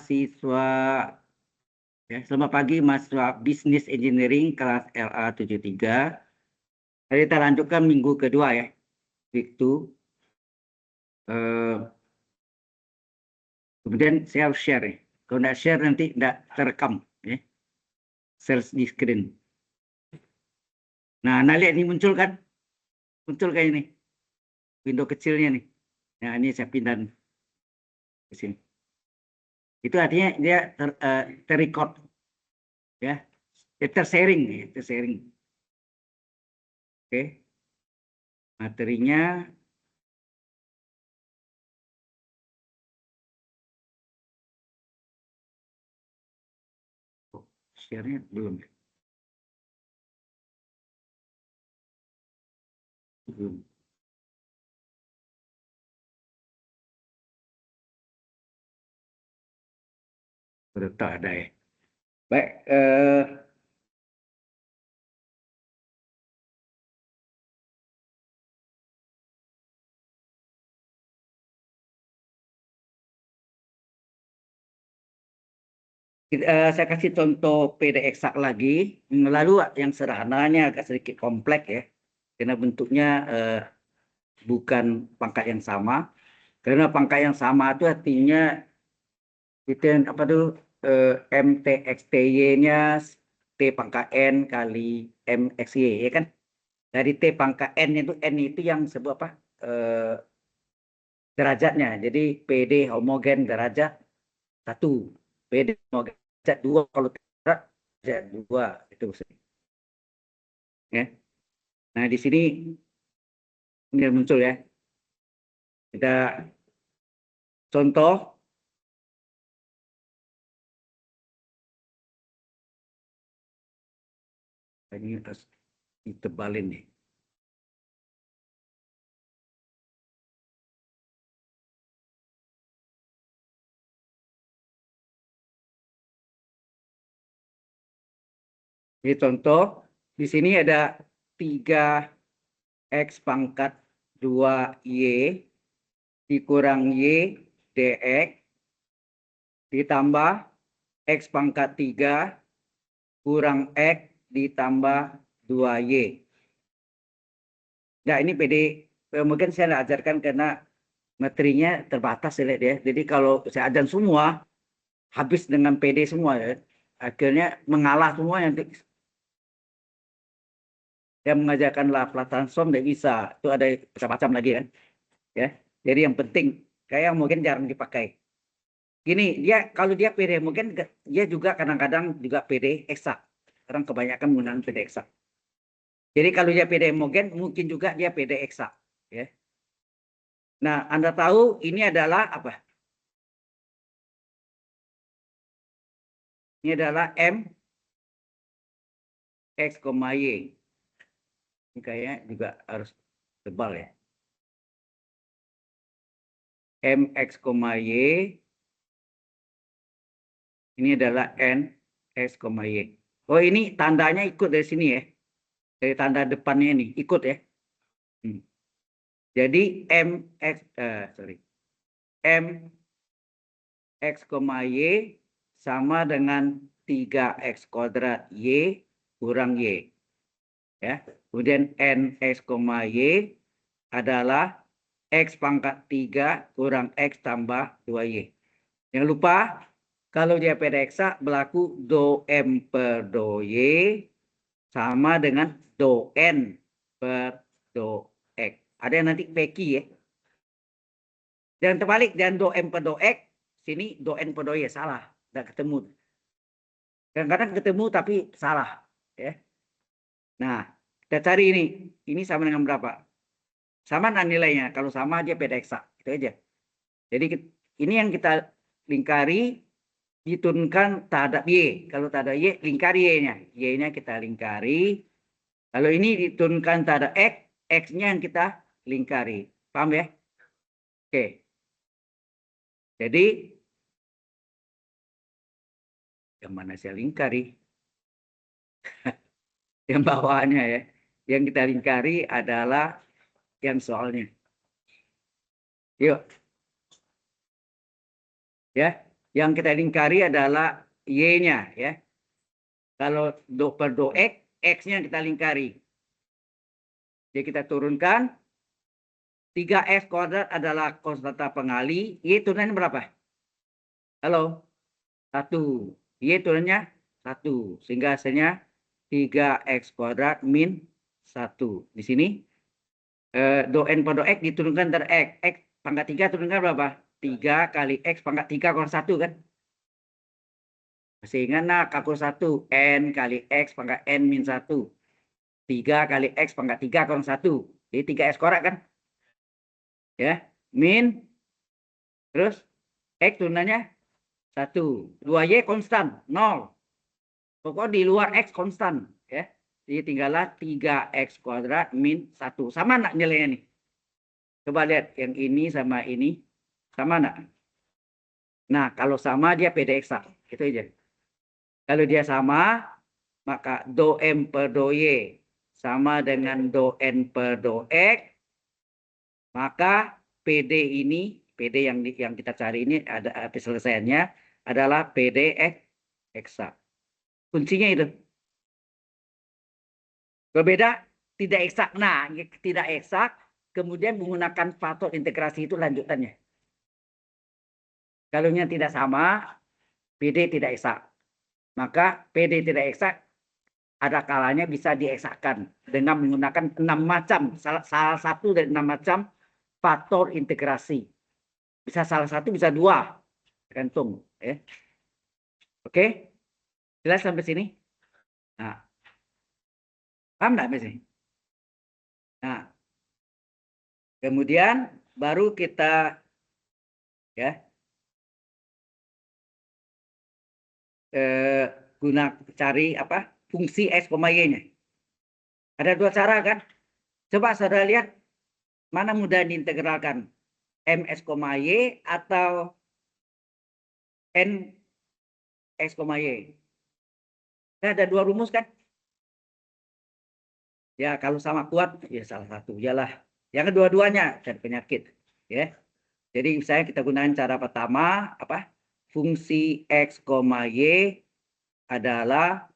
Mahasiswa, ya, selamat pagi mahasiswa Business Engineering kelas LA 73. Tadi kita lanjutkan minggu kedua ya, week 2. Kemudian saya harus share ya. Kalau nggak share nanti nggak terekam ya. Share di screen. Nah, lihat ini muncul kan? Muncul kayak ini. Window kecilnya nih. Nah, ini saya pindah ke sini. Itu artinya dia terrecord ya. Dia tersharing ya, tersharing. Oke. Materinya share-nya belum. Belum. Betul ada ya. Baik, saya kasih contoh PD eksak lagi. Lalu yang sederhananya agak sedikit kompleks ya, karena bentuknya bukan pangkat yang sama. Karena pangkat yang sama itu artinya itu apa tuh MTXTY-nya T pangkat N kali MXY ya kan? Dari T pangkat N itu yang sebut apa? Derajatnya. Jadi PD homogen derajat 1. PD homogen derajat 2 kalau derajat 2 itu maksudnya. Ya. Nah, di sini ini muncul ya. Kita contoh ini harus ditebalin nih. Ini contoh, di sini ada 3x pangkat 2y dikurang y dx ditambah x pangkat 3 kurang x ditambah 2y. Nah, ini PD mungkin saya nggak ajarkan karena materinya terbatas ya, lihat ya. Jadi kalau saya ajar semua habis dengan PD semua ya. Akhirnya mengalah semua yang mengajarkan Laplace transform tidak bisa. Itu ada macam-macam lagi kan. Ya. Jadi yang penting kayak mungkin jarang dipakai. Gini, dia kalau dia PD mungkin dia juga kadang-kadang juga PD eksak. Orang kebanyakan menggunakan PD eksak. Jadi kalau dia PD homogen mungkin juga dia PD eksak, ya. Nah, Anda tahu ini adalah apa? Ini adalah M X, Y. Ini kayaknya juga harus tebal ya. M X, Y. Ini adalah N X, Y. Oh, ini tandanya ikut dari sini ya. Dari tanda depannya ini ikut ya. Jadi M X, Y sama dengan 3x kuadrat Y kurang Y. Ya. Kemudian NX, Y adalah X pangkat 3 kurang X tambah 2Y. Jangan lupa, kalau dia PD eksak berlaku do M per do Y sama dengan do N per do X. Ada yang nanti peki ya. Dan terbalik, dan do M per do X, sini do N per do Y. Salah, tidak ketemu. Kadang-kadang ketemu tapi salah. Ya. Nah, kita cari ini. Ini sama dengan berapa? Sama dengan nilainya. Kalau sama dia beda eksak. Itu aja. Jadi ini yang kita lingkari diturunkan terhadap Y. Kalau terhadap Y, lingkari Y-nya. Y-nya kita lingkari. Kalau ini diturunkan terhadap X, X-nya yang kita lingkari. Paham ya? Oke. Jadi, yang mana saya lingkari? Yang bawahnya ya. Yang kita lingkari adalah yang soalnya. Yuk. Ya. Yang kita lingkari adalah Y-nya ya. Kalau do per do X-nya kita lingkari. Jadi kita turunkan 3X kuadrat adalah konstanta pengali. Y turunannya berapa? Halo? 1. Y turunnya 1. Sehingga hasilnya 3X kuadrat min 1. Di sini do N per do X diturunkan dari X. X pangkat 3 turunkan berapa? 3 kali X pangkat 3 kurang 1 kan? Masih ingat nak kalkulus 1. N kali X pangkat N min 1. 3 kali X pangkat 3 kurang 1. Jadi 3X kuadrat kan? Ya. Min. Terus X turunannya 1. 2Y konstan. 0. Pokoknya di luar X konstan. Ya. Jadi tinggallah 3X kuadrat min 1. Sama nak nilainya nih? Coba lihat yang ini sama ini. Sama nak? Nah, kalau sama dia PD eksak. Itu aja. Kalau dia sama, maka do M per do Y sama dengan do N per do X. Maka PD ini, PD yang kita cari ini ada penyelesaiannya adalah PD eksak. Kuncinya itu. Berbeda tidak eksak. Nah, tidak eksak, kemudian menggunakan faktor integrasi itu lanjutannya. Kalau yang tidak sama, PD tidak eksak. Maka PD tidak eksak ada kalanya bisa dieksakan dengan menggunakan 6 macam. Salah satu dari 6 macam faktor integrasi. Bisa salah satu, bisa 2. Tergantung. Ya. Oke? Jelas sampai sini? Nah. Paham nggak sampai sini? Nah. Kemudian baru kita ya guna cari apa fungsi X, Y-nya. Ada 2 cara kan? Coba saudara lihat mana mudah diintegralkan, MX, Y atau N X, Y. Nah, ada 2 rumus kan? Ya kalau sama kuat ya salah satu. Iyalah. Yang kedua-duanya dan penyakit. Ya. Jadi misalnya kita gunakan cara pertama apa? Fungsi X, Y adalah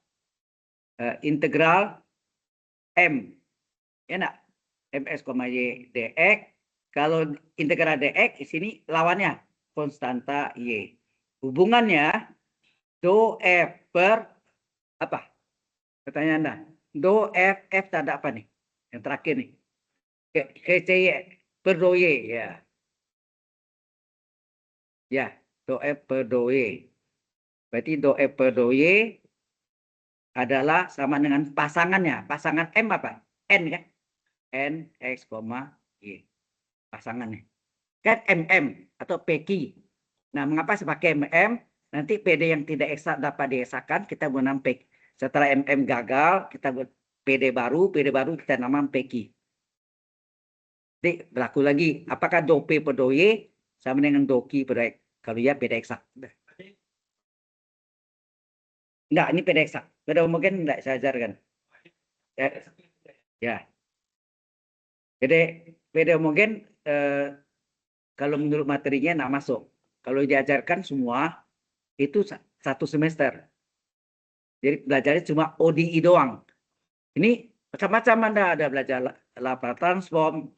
integral M. Ya enggak? Mx, Y dx. Kalau integral dx di sini lawannya konstanta Y. Hubungannya do F per apa? Pertanyaan Anda. Do F tanda apa nih? Yang terakhir nih. KCY per do Y ya. Ya, do F per do Y. Berarti do F per do Y adalah sama dengan pasangannya. Pasangan M apa? N kan? N X, Y. Pasangannya. Kan MM atau PQ. Nah, mengapa sebagai MM? Nanti PD yang tidak eksak dapat dieksakan, kita gunakan PQ. Setelah MM gagal, kita buat PD baru kita namakan PQ. Jadi berlaku lagi, apakah do P per do Y sama dengan do Q per X? Kalau ya PD eksak. Enggak, ini PD eksak. Beda mungkin enggak saya ajarkan. Ya. Jadi PD mungkin kalau menurut materinya enggak masuk. Kalau diajarkan semua itu 1 semester. Jadi belajarnya cuma ODI doang. Ini macam-macam Anda ada belajar Laplace transform,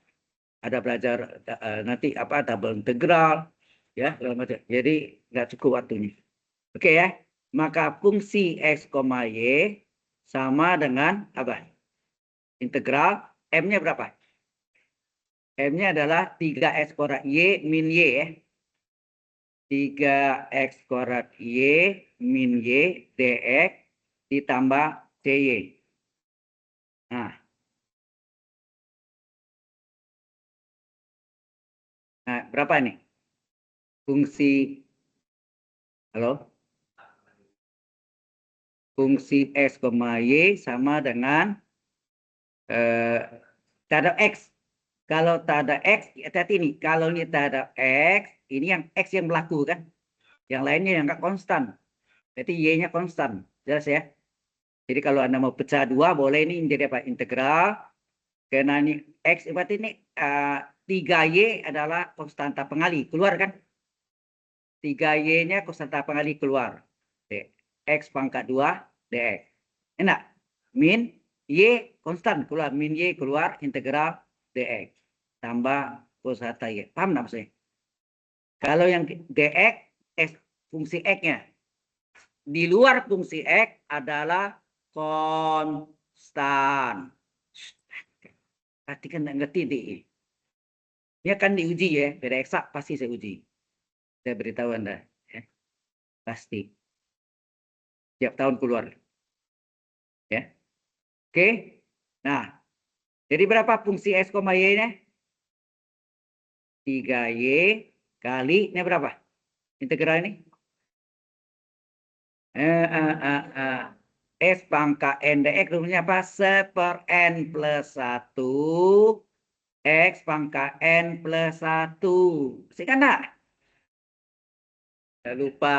ada belajar nanti apa double integral, ya. Jadi nggak cukup waktunya. Oke ya. Maka fungsi X, Y sama dengan apa? Integral M-nya berapa? M-nya adalah 3X kuadrat Y min Y ya. 3X kuadrat Y min Y dx ditambah CY. Nah, berapa nih? Fungsi, halo? Fungsi X, Y sama dengan terhadap X. Kalau terhadap X, hati-hati nih. Kalau ini terhadap X, ini yang X yang berlaku kan. Yang lainnya yang nggak konstan. Berarti Y-nya konstan. Jelas ya? Jadi kalau Anda mau pecah 2, boleh ini menjadi apa? Integral. Karena ini X, berarti ini 3Y adalah konstanta pengali. Keluar kan? 3Y-nya konstanta pengali keluar. X pangkat 2 dx. Enak. Min Y konstan keluar. Min Y keluar integral dx. Tambah konstanta Y. Paham nggak maksudnya? Kalau yang dx, fungsi X-nya. Di luar fungsi X adalah konstan. Perhatikan ngerti deh. Ini akan diuji ya. Beda eksak pasti saya uji. Saya beritahu Anda. Ya. Pasti. Tiap tahun keluar. Ya. Oke. Nah. Jadi berapa fungsi X, Y-nya? 3Y kali. Ini berapa? Integral ini? S pangkat N dx rumusnya apa? 1/N plus 1. X pangkat N plus 1. Masih kan enggak? Jangan lupa.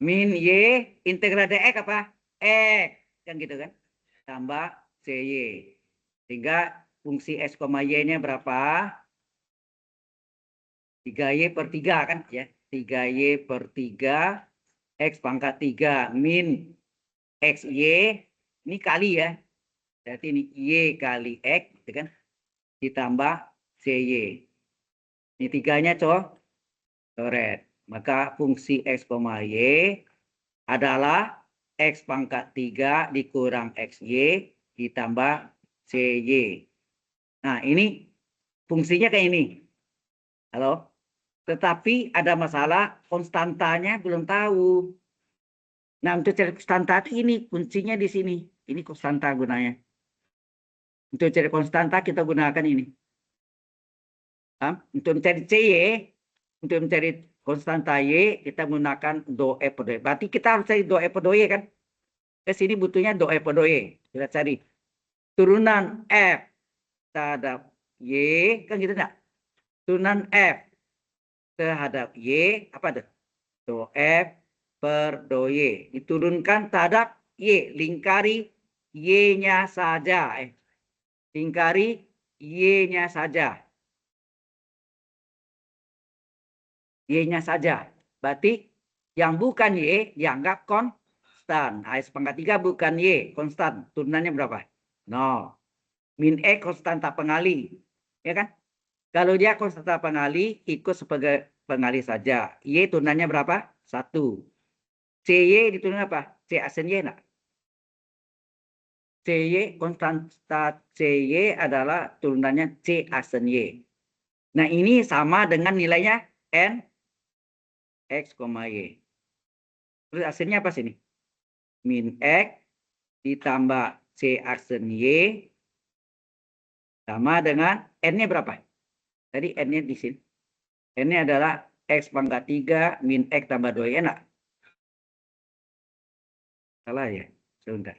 Min Y integral dx apa? X. Kan gitu kan? Tambah CY. Sehingga fungsi S, Y-nya berapa? 3Y per 3 kan? Ya. 3Y per 3. X pangkat 3 min XY. Ini kali ya. Berarti ini Y kali X. Gitu kan? Ditambah CY. Ini tiganya coret. Maka fungsi X, Y adalah X pangkat 3 dikurang XY ditambah CY. Nah, ini fungsinya kayak ini. Halo? Tetapi ada masalah, konstantanya belum tahu. Nah, untuk cari konstanta ini, kuncinya di sini. Ini konstanta gunanya. Untuk cari konstanta kita gunakan ini. Untuk mencari CY, untuk mencari konstanta Y, kita gunakan do E per do Y. Berarti kita harus cari do E per do Y kan? Ke sini butuhnya do E per do Y. Kita cari. Turunan F terhadap Y, kan gitu enggak? Turunan F terhadap Y, apa tuh? Do F per do Y. Diturunkan terhadap Y. Lingkari Y-nya saja. Lingkari Y-nya saja. Y-nya saja. Berarti yang bukan Y dianggap konstan. S pangkat 3 bukan Y. Konstan. Turunannya berapa? 0. Min X konstanta pengali. Ya kan? Kalau dia konstanta pengali, ikut sebagai pengali saja. Y turunannya berapa? 1. CY diturunkan apa? C asen Y enggak? CY, konstanta CY adalah turunannya C asen Y. Nah, ini sama dengan nilainya N X, Y. Terus asennya apa sini? Min X ditambah C aksen Y sama dengan N-nya berapa? Tadi N-nya di sini. N-nya adalah X pangkat 3 min X tambah 2. Ya enggak? Salah ya? Sebentar.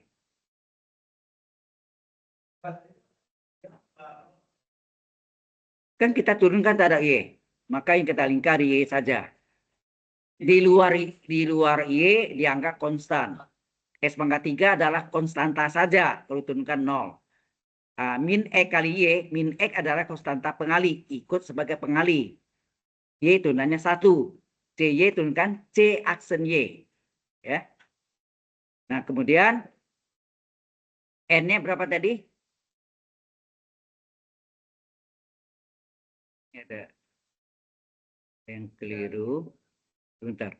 Kan kita turunkan tak ada Y. Maka yang kita lingkari Y saja. Di luar Y dianggap konstan. S pangkat 3 adalah konstanta saja. Kalau turunkan 0. Min X kali Y. Min X adalah konstanta pengali. Ikut sebagai pengali. Y turunannya 1. CY turunkan C aksen Y. Ya. Nah, kemudian N-nya berapa tadi? Ini ada yang keliru. Sebentar.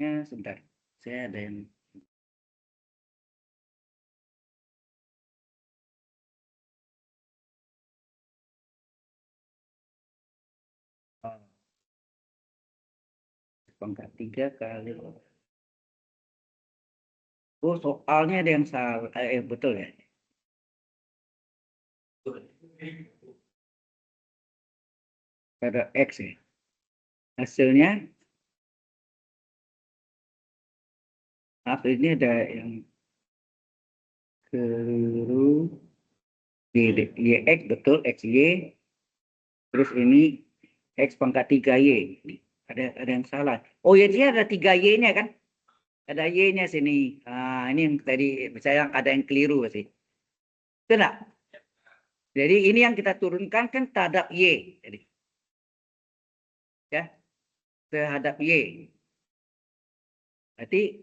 Ya, sebentar. Saya ada yang... Pangkat 3 kali. Oh, soalnya ada yang salah. Betul ya. Ada X ya. Hasilnya, ini ada yang keliru. YX betul, XY. Terus ini X pangkat 3Y. Ada yang salah. Oh ya, dia ada 3Y-nya kan? Ada Y-nya sini. Ini yang tadi saya ada yang keliru sih. Itu enggak? Jadi ini yang kita turunkan kan terhadap Y. Jadi, ya, terhadap Y. Berarti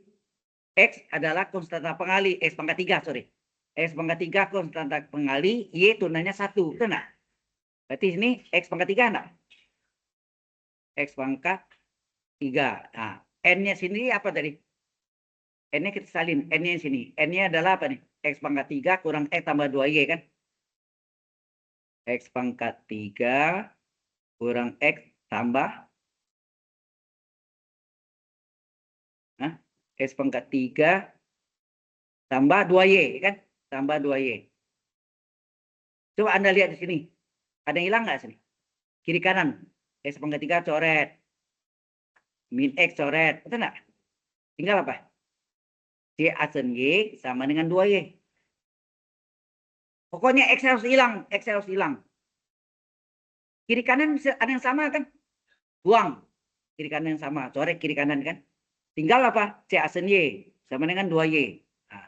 X adalah konstanta pengali. X pangkat 3, sorry. X pangkat 3 konstanta pengali. Y turunannya 1. Betul nggak? Berarti ini X pangkat 3 enggak? X pangkat 3. Nah, N-nya sini apa tadi? N-nya kita salin. N-nya sini. N-nya adalah apa nih? X pangkat 3 kurang X tambah 2Y kan? X pangkat 3 kurang X tambah. Nah, X pangkat 3 tambah 2Y kan? Tambah 2Y. Coba Anda lihat di sini. Ada yang hilang nggak sini? Kiri kanan. X pangkat 3 coret. Min X coret. Betul nggak? Tinggal apa? C asen Y sama dengan 2Y. Pokoknya X harus hilang. X harus hilang. Kiri kanan ada yang sama kan? Buang. Kiri kanan yang sama. Coret kiri kanan kan? Tinggal apa? C asen Y sama dengan 2Y. Nah,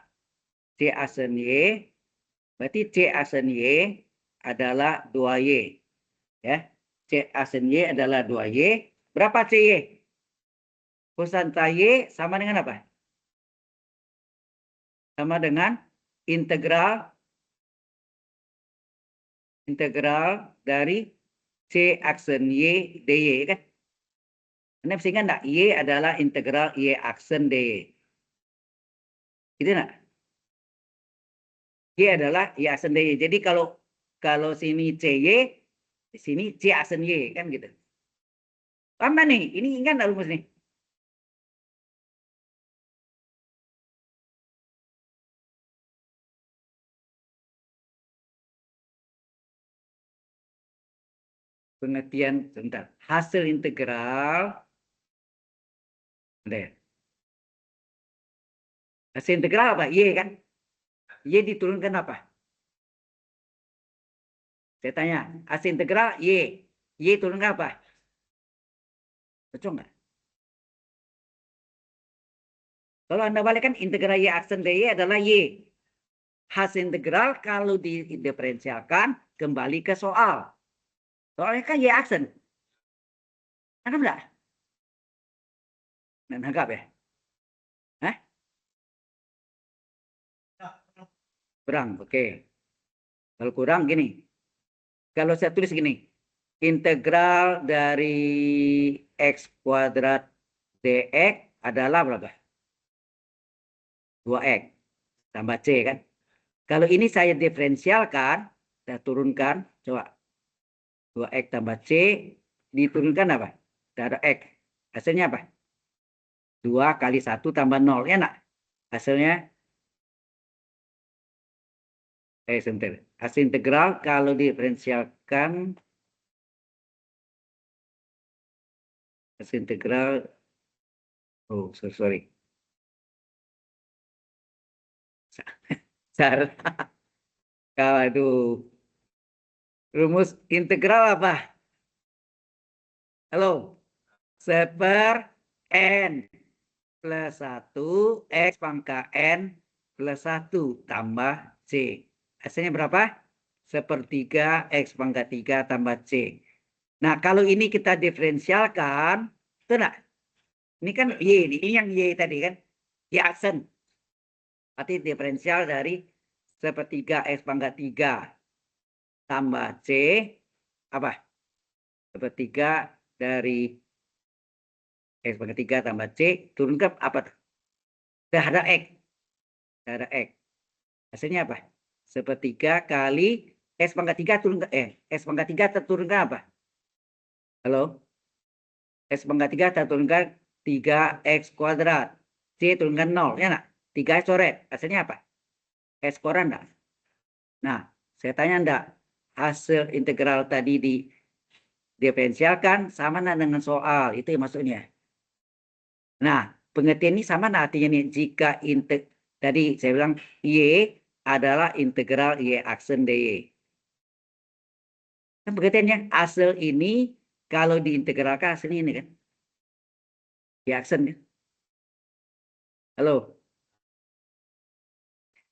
C asen Y. Berarti C asen Y adalah 2Y. Ya. C asen Y adalah 2Y. Berapa C Y? Konstanta Y sama dengan apa? Sama dengan integral dari C aksen Y dy kan? Anda bisa ingat enggak? Y adalah integral Y aksen dy. Gitu enggak? Y adalah Y aksen dy. Jadi kalau sini CY, di sini C aksen Y kan gitu. Paham nih? Ini ingat enggak rumus nih? Pengertian sebentar. Hasil integral. Hasil integral apa? Y kan? Y diturunkan apa? Saya tanya. Hasil integral Y. Y turunkan apa? Cocok nggak? Kalau Anda balikkan integral Y aksen dy adalah Y. Hasil integral kalau didiferensialkan kembali ke soal. Soalnya kan Y aksen. Nangkap nggak? Nangkap ya? Hah? Kurang, oke. Kalau kurang gini. Kalau saya tulis gini. Integral dari X kuadrat dx adalah berapa? 2X tambah C kan? Kalau ini saya diferensialkan, saya turunkan, coba 2X tambah C, diturunkan apa? Dari X. Hasilnya apa? 2 kali 1 tambah 0. Ya nak? Hasilnya, sebentar. Hasil integral kalau diferensialkan, hasil integral, oh sorry. Salah. Aduh. Rumus integral apa? Halo? Seper N plus 1 X pangkat N plus 1 tambah C. Hasilnya berapa? Sepertiga X pangkat 3 tambah C. Nah, kalau ini kita diferensialkan, itu enggak? Ini kan Y, ini yang Y tadi kan? Y aksen. Berarti diferensial dari sepertiga X pangkat 3 tambah C, apa? Sepertiga dari X pangkat 3 tambah C, turun ke apa? Terhadap X. Terhadap X. Hasilnya apa? Sepertiga kali X pangkat 3 turun ke X pangkat 3 terturunkan apa? Halo? X pangkat 3 terturunkan 3X kuadrat. C turunkan 0. Ya enggak? 3 coret. Hasilnya apa? X koran enggak? Nah, saya tanya enggak? Hasil integral tadi diferensialkan sama enggak dengan soal? Itu yang maksudnya. Nah, pengertian ini sama enggak artinya nih? Jika tadi saya bilang Y adalah integral Y aksen dy. Kan pengertiannya hasil ini kalau diintegralkan hasilnya ini kan. Y aksen kan. Halo?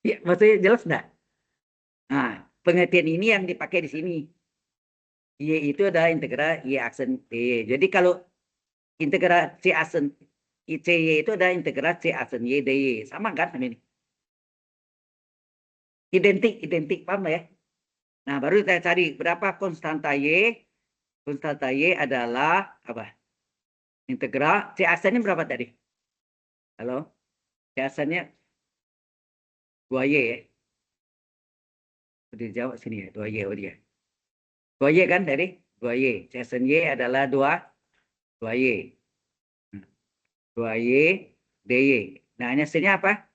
Ya, maksudnya jelas enggak? Nah, pengertian ini yang dipakai di sini. Y itu adalah integral Y aksen Y. Jadi kalau integral C aksen CY itu adalah integral C aksen Y dy. Sama kan ini? Identik, paham ya? Nah, baru kita cari berapa konstanta Y. Konstanta Y adalah apa? Integral C aksennya berapa tadi? Halo? C aksennya 2Y ya? Udah jawab sini ya, 2Y. Oh dia. 2Y kan tadi? 2Y. C aksen Y adalah 2Y. 2Y dy. Nah, ini hasilnya apa?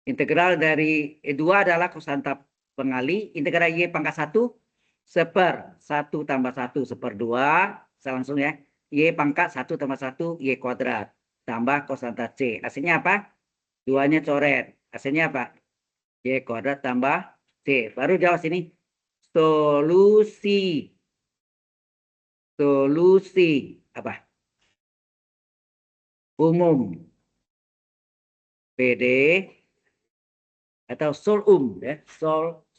Integral dari 2 adalah konstanta pengali. Integral Y pangkat 1 seper 1 tambah 1 seper 2. Saya langsung ya. Y pangkat 1 tambah 1 Y kuadrat. Tambah konstanta C. Hasilnya apa? 2-nya coret. Hasilnya apa? Y kuadrat tambah C. Baru jawab sini. Solusi. Solusi. Apa? Umum. PD atau ya,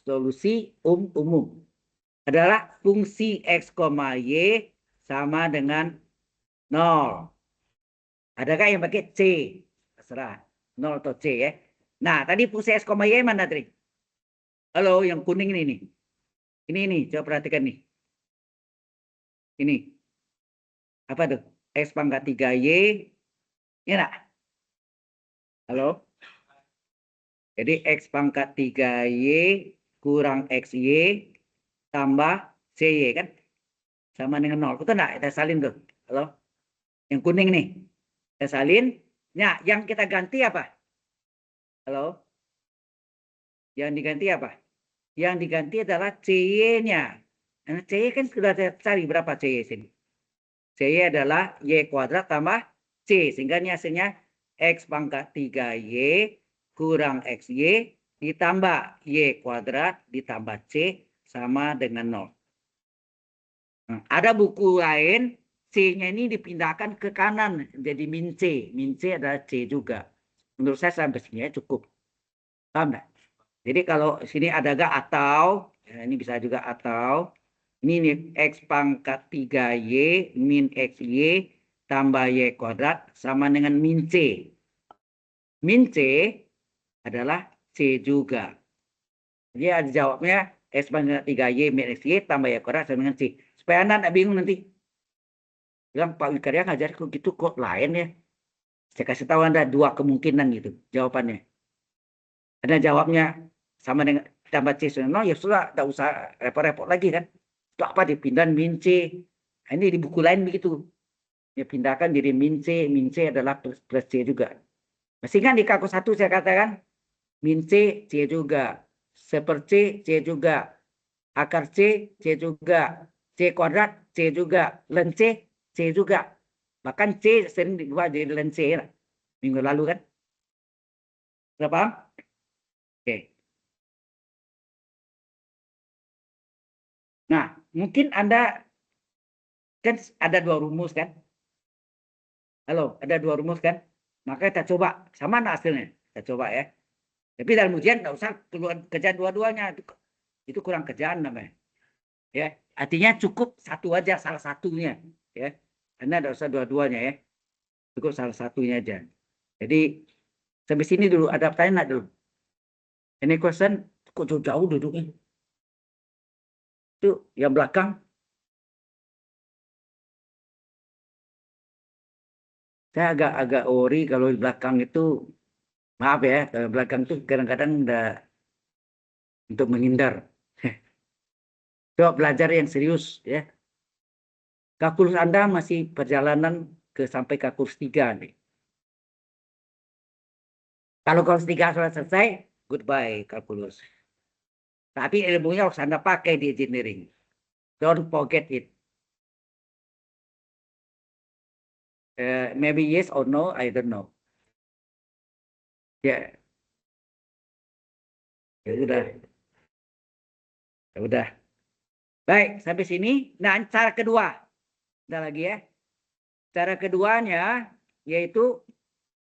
solusi umum adalah fungsi x, y sama dengan 0. Adakah yang pakai C? Terserah 0 atau C ya. Nah, tadi fungsi x, y mana tadi? Halo, yang kuning ini nih. Ini coba perhatikan nih. Ini. Apa tuh? X pangkat 3y. Ini enggak? Halo? Jadi X pangkat 3Y kurang XY tambah CY kan? Sama dengan 0. Betul enggak? Kita salin tuh. Halo? Yang kuning nih. Kita salin. Nah, yang kita ganti apa? Halo? Yang diganti apa? Yang diganti adalah CY-nya. Nah, CY kan sudah saya cari berapa CY sini. CY adalah Y kuadrat tambah C. Sehingga ini hasilnya X pangkat 3Y kurang XY ditambah Y kuadrat ditambah C sama dengan 0. Nah, ada buku lain, C-nya ini dipindahkan ke kanan jadi min C. Min C adalah C juga. Menurut saya sampai sini ya cukup. Paham nggak? Jadi kalau sini ada gak atau, ya ini bisa juga atau, ini nih, X pangkat 3Y min XY tambah Y kuadrat sama dengan min C. Min C adalah C juga. Jadi ada jawabnya X pangkat 3Y min XY tambah Y kuadrat sama dengan C. Supaya Anda tidak bingung nanti. Bilang Pak Wikarya ngajar kok gitu kok lain ya. Saya kasih tahu Anda 2 kemungkinan gitu jawabannya. Ada jawabnya sama dengan tambah C. No, ya sudah, tidak usah repot-repot lagi kan. Itu apa dipindah min C. Nah, ini di buku lain begitu. Ya pindahkan jadi min C adalah plus C juga. Masih kan di kalkulus 1 saya katakan min C juga. Seper C juga. Akar C juga. C kuadrat C juga. Len C juga. Bahkan C sering dibuat jadi len C lah. Minggu lalu kan. Sudah paham? Oke. Nah, mungkin Anda kan ada 2 rumus kan? Halo, ada 2 rumus kan? Maka kita coba, sama mana hasilnya? Kita coba ya. Tapi dalam ujian nggak usah kerjaan dua-duanya. Itu kurang kerjaan namanya. Ya, artinya cukup satu aja, salah satunya. Ya, Anda nggak usah dua-duanya ya. Cukup salah satunya aja. Jadi, sampai sini dulu, ada pertanyaan dulu. Ini question, kok jauh-jauh duduknya? Itu yang belakang. Saya agak ori kalau di belakang itu, maaf ya, kalau belakang itu kadang-kadang udah untuk menghindar. Coba belajar yang serius ya. Kalkulus Anda masih perjalanan sampai kalkulus 3 nih. Kalau kalkulus 3 sudah selesai, goodbye kalkulus. Tapi ilmunya harus Anda pakai di engineering. Don't forget it. Maybe yes or no, I don't know. Ya, ya udah. Ya udah. Baik, sampai sini. Nah, cara kedua. Ada lagi ya. Cara keduanya yaitu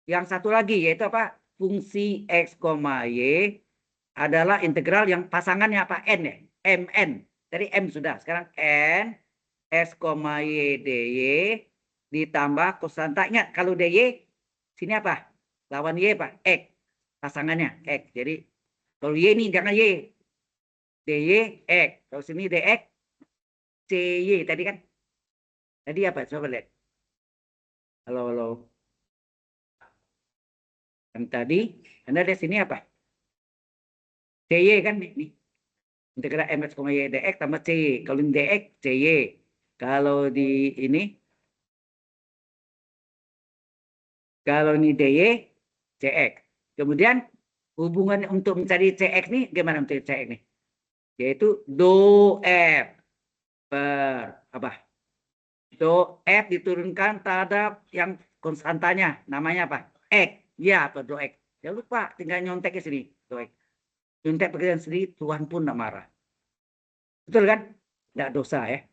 yang satu lagi yaitu apa? Fungsi X, Y adalah integral yang pasangannya apa? N ya? Mn. Tadi M sudah. Sekarang N S, Y, dy ditambah konstanta. Ingat, kalau dy, sini apa? Lawan y apa? X. Pasangannya X. Jadi, kalau y ini jangan y. dy, X. Kalau sini dx, cy. Tadi kan? Tadi apa? Coba lihat. Halo, halo. Yang tadi, Anda lihat sini apa? cy kan? Ini. Integral mx, y, dx tambah cy. Kalau ini dx, cy. Kalau di ini, kalau ini dy, cx. Kemudian hubungan untuk mencari cx nih gimana mencari cx nih? Yaitu do f per apa? Do f diturunkan terhadap yang konstantanya, namanya apa? X. Ya, atau do x. Jangan lupa, tinggal nyontek ke sini, do x. Nyontek pekerjaan sendiri, Tuhan pun tidak marah. Betul kan? Tidak dosa ya.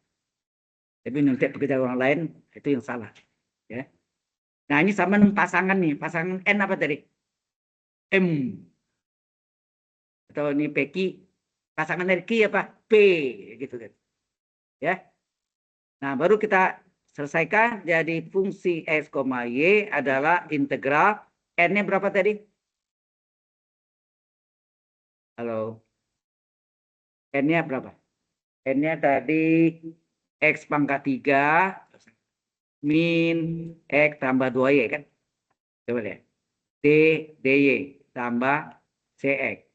Tapi nyontek pekerjaan orang lain, itu yang salah. Ya. Nah, ini sama dengan pasangan nih. Pasangan N apa tadi? M. Atau ini PQ. Pasangan dari Q apa? P. Gitu kan. Ya. Nah, baru kita selesaikan. Jadi fungsi X, Y adalah integral. N-nya berapa tadi? Halo. N-nya berapa? N-nya tadi X pangkat 3 min X tambah 2Y kan? Coba lihat. D, dy tambah Cx.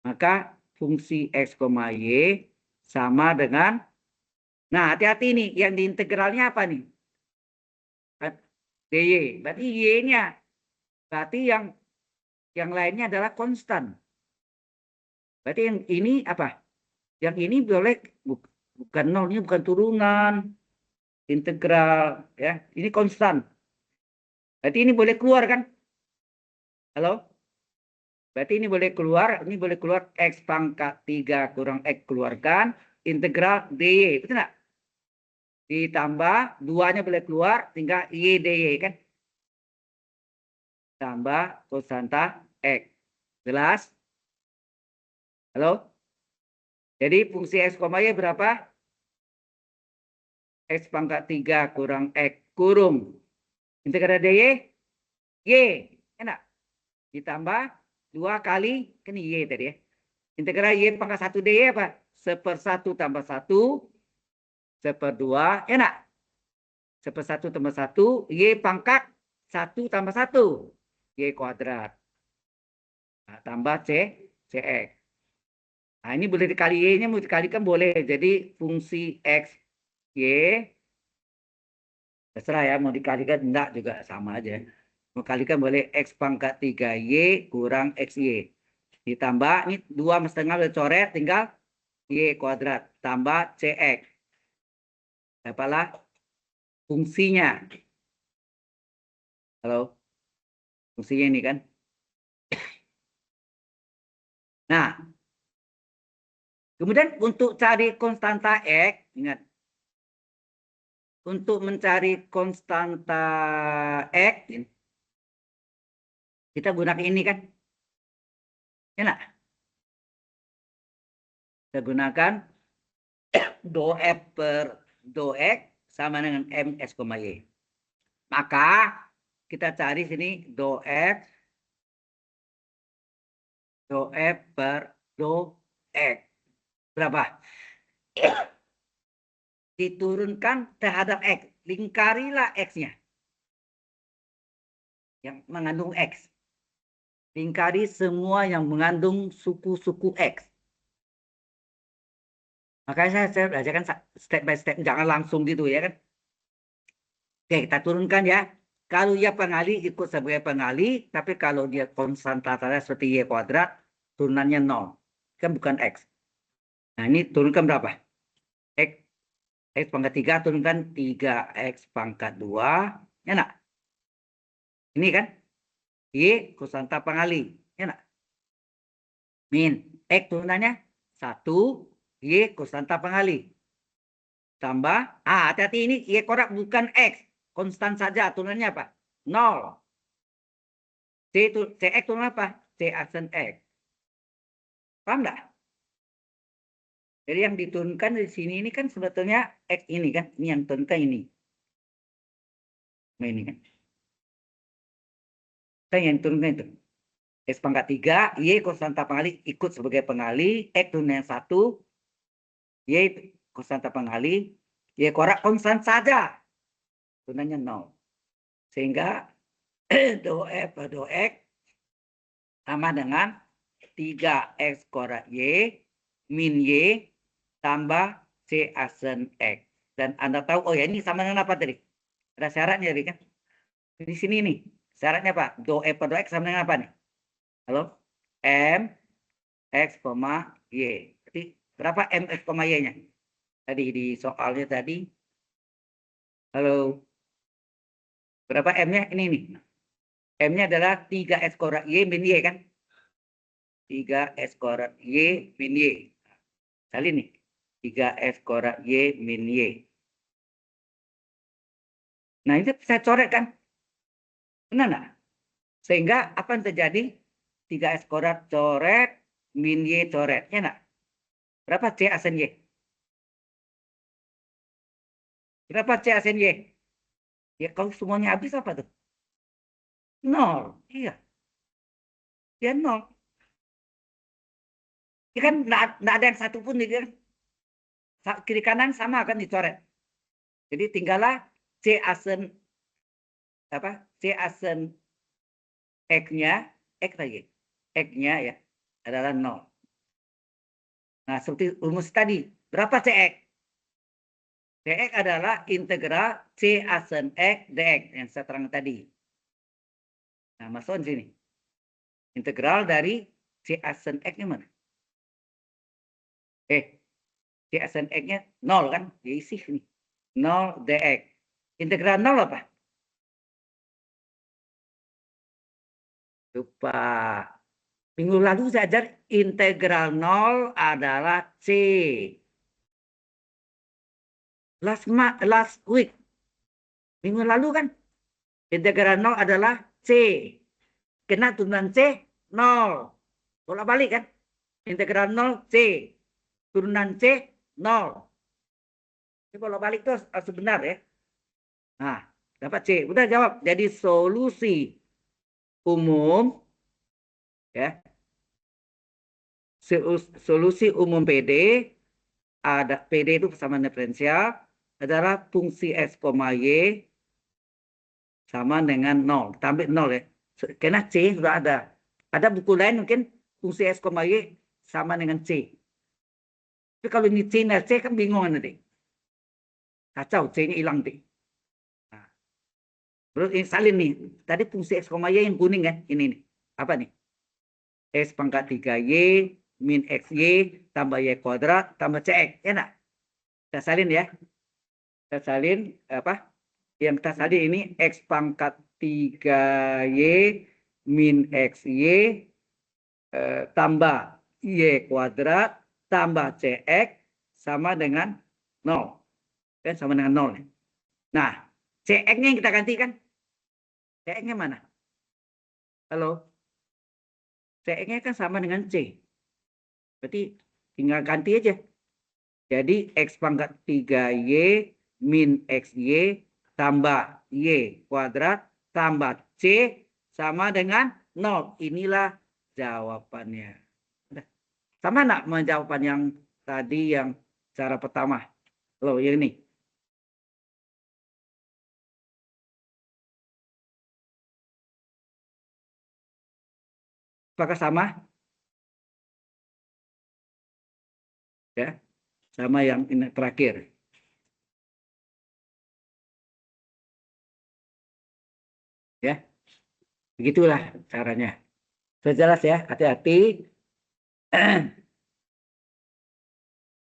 Maka fungsi X, Y sama dengan, nah hati-hati nih, yang diintegralnya apa nih? dy, berarti y-nya, berarti yang lainnya adalah konstan. Berarti yang ini apa? Yang ini boleh bukan nol, ini bukan turunan, integral, ya, ini konstan. Berarti ini boleh keluar kan? Halo? Berarti ini boleh keluar X pangkat 3 kurang X keluarkan, integral dy, betul nggak? Ditambah, 2-nya boleh keluar, tinggal y dy kan? Tambah konstanta X. Jelas? Halo? Jadi fungsi X, Y berapa? X pangkat 3 kurang X kurung. Integral dy, y. Enak? Ditambah 2 kali, kan y tadi ya. Integral y pangkat 1 dy apa? 1/1 tambah 1, 1/2, enak? 1/1 tambah 1, y pangkat 1 tambah 1, y kuadrat. Nah, tambah cx. Nah, ini boleh dikali y-nya, mau dikalikan boleh. Jadi fungsi x, y, terserah ya, mau dikalikan enggak juga sama aja. Mau kalikan boleh x pangkat 3y kurang xy. Ditambah, ini 2,5 udah coret, tinggal y kuadrat. Tambah cx. Apalah fungsinya. Halo? Fungsinya ini kan. Nah, kemudian untuk cari konstanta X, ingat. Untuk mencari konstanta X, kita gunakan ini kan. Enak. Kita gunakan do F per do X sama dengan MS, Y. Maka kita cari sini do F per do X. Berapa? Diturunkan terhadap X. Lingkarilah X-nya. Yang mengandung X. Lingkari semua yang mengandung suku-suku X. Makanya saya belajarkan step by step. Jangan langsung gitu ya kan. Oke, kita turunkan ya. Kalau dia pengali, ikut sebagai pengali. Tapi kalau dia konstanta seperti Y kuadrat, turunannya 0. Kan bukan X. Nah, ini turunkan berapa? X pangkat 3 turunkan 3X pangkat 2. Enak. Ini kan. Y konstanta pengali. Enak. Min. X turunannya 1. Y konstanta pengali. Tambah. Hati-hati ini Y kuadrat bukan X. Konstan saja. Turunannya apa? 0. CX turunan apa? C aksen X. Paham nggak? Jadi yang diturunkan di sini ini kan sebetulnya X ini kan. Ini yang turunkan ini. Nah ini kan. Kan yang turunkan itu. X pangkat 3, Y konstanta pengali ikut sebagai pengali. X turun yang 1. Y konstanta pengali. Y kuadrat konstan saja. Turunannya 0. Sehingga do F per do X sama dengan 3X kuadrat Y min Y tambah C asen X. Dan Anda tahu, oh ya ini sama dengan apa tadi? Ada syaratnya tadi kan? Di sini nih, syaratnya Pak. Do F per do X sama dengan apa nih? Halo? M, X, Y. Jadi berapa M, X, Y-nya? Tadi di soalnya tadi. Halo? Berapa M-nya? Ini nih. M-nya adalah 3X kuadrat Y min Y kan? 3X kuadrat Y min Y. Kali nih. 3X kuadrat Y min Y. Nah, ini saya coret kan? Benar nggak? Sehingga apa yang terjadi? 3X kuadrat coret, min Y coret. Ya nggak? Berapa C asen Y? Berapa C asen Y? Ya kalau semuanya habis apa tuh? 0. Iya. Dia 0. Ya kan nggak ada yang satu pun nih kan? Kiri kanan sama kan dicoret. Jadi tinggallah C asen apa? C asen X-nya, X lagi. X-nya ya adalah 0. Nah, seperti rumus tadi. Berapa CX? CX adalah integral C asen X dx yang saya terangkan tadi. Nah, masukkan sini. Integral dari C asen X-nya mana? C asen X-nya 0 kan? Ya isi sini. 0 dx. Integral 0 apa? Lupa. Minggu lalu saya ajar integral 0 adalah C. Last week. Minggu lalu kan integral 0 adalah C. Kena turunan C 0. Bolak-balik kan? Integral 0 C. Turunan C 0. Ini bolak-balik itu sebenar ya. Nah, dapat C. Udah jawab. Jadi solusi umum ya. Solusi umum PD ada PD itu persamaan diferensial adalah fungsi X, Y sama dengan 0. Kita ambil 0 ya. Karena C sudah ada. Ada buku lain mungkin fungsi X, Y sama dengan C. Tapi kalau ini C dan C kan bingung nanti. Kacau, C-nya hilang nanti. Nah, terus ini salin nih. Tadi fungsi X, Y yang kuning kan. Ini nih. Apa nih? X pangkat 3Y min XY tambah Y kuadrat tambah CX. Ya enggak? Kita salin ya. Kita salin apa? Yang kita salin ini X pangkat 3Y min XY tambah Y kuadrat tambah CX sama dengan 0. Kan sama dengan 0. Nah, CX-nya yang kita gantikan. CX-nya mana? Halo? CX-nya kan sama dengan C. Berarti tinggal ganti aja. Jadi X pangkat 3Y min XY tambah Y kuadrat tambah C sama dengan 0. Inilah jawabannya. Sama enggak sama jawaban yang tadi yang cara pertama? Loh, yang ini. Apakah sama? Ya, sama yang ini terakhir. Ya, begitulah caranya. Sudah jelas ya, hati-hati.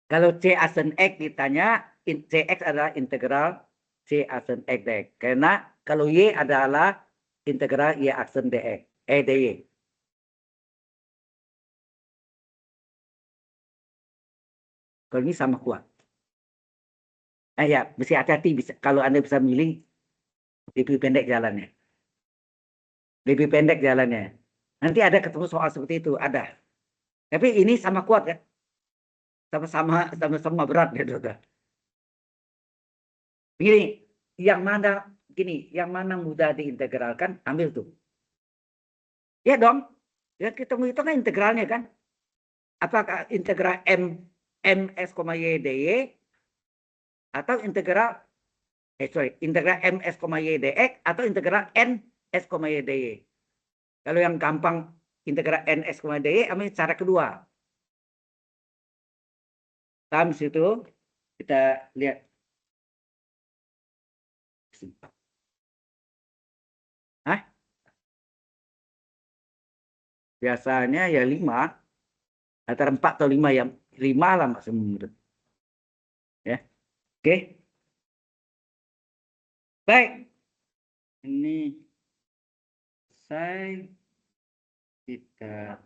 Kalau C asen X ditanya, CX adalah integral C asen X dx. Karena kalau Y adalah integral Y asen dx. dy. Kalau ini sama kuat. Ya, mesti hati-hati. Kalau Anda bisa milih, lebih pendek jalannya. Lebih pendek jalannya. Nanti ada ketemu soal seperti itu. Ada. Tapi ini sama kuat kan? Sama-sama berat ya, saudara. Begini, yang mana mudah diintegralkan, ambil tuh. Ya dong. Ya kita menghitung kan integralnya kan. Apakah integral ms, y dy atau integral integral ms, y dx atau integral ns, y dy. Kalau yang gampang integral ns, y dy ambil cara kedua. Paham situ? Kita lihat. Hah? Biasanya ya 5. Antara 4 atau 5 ya. 5 lah maksimum. Ya. Oke. Baik. Ini saya kita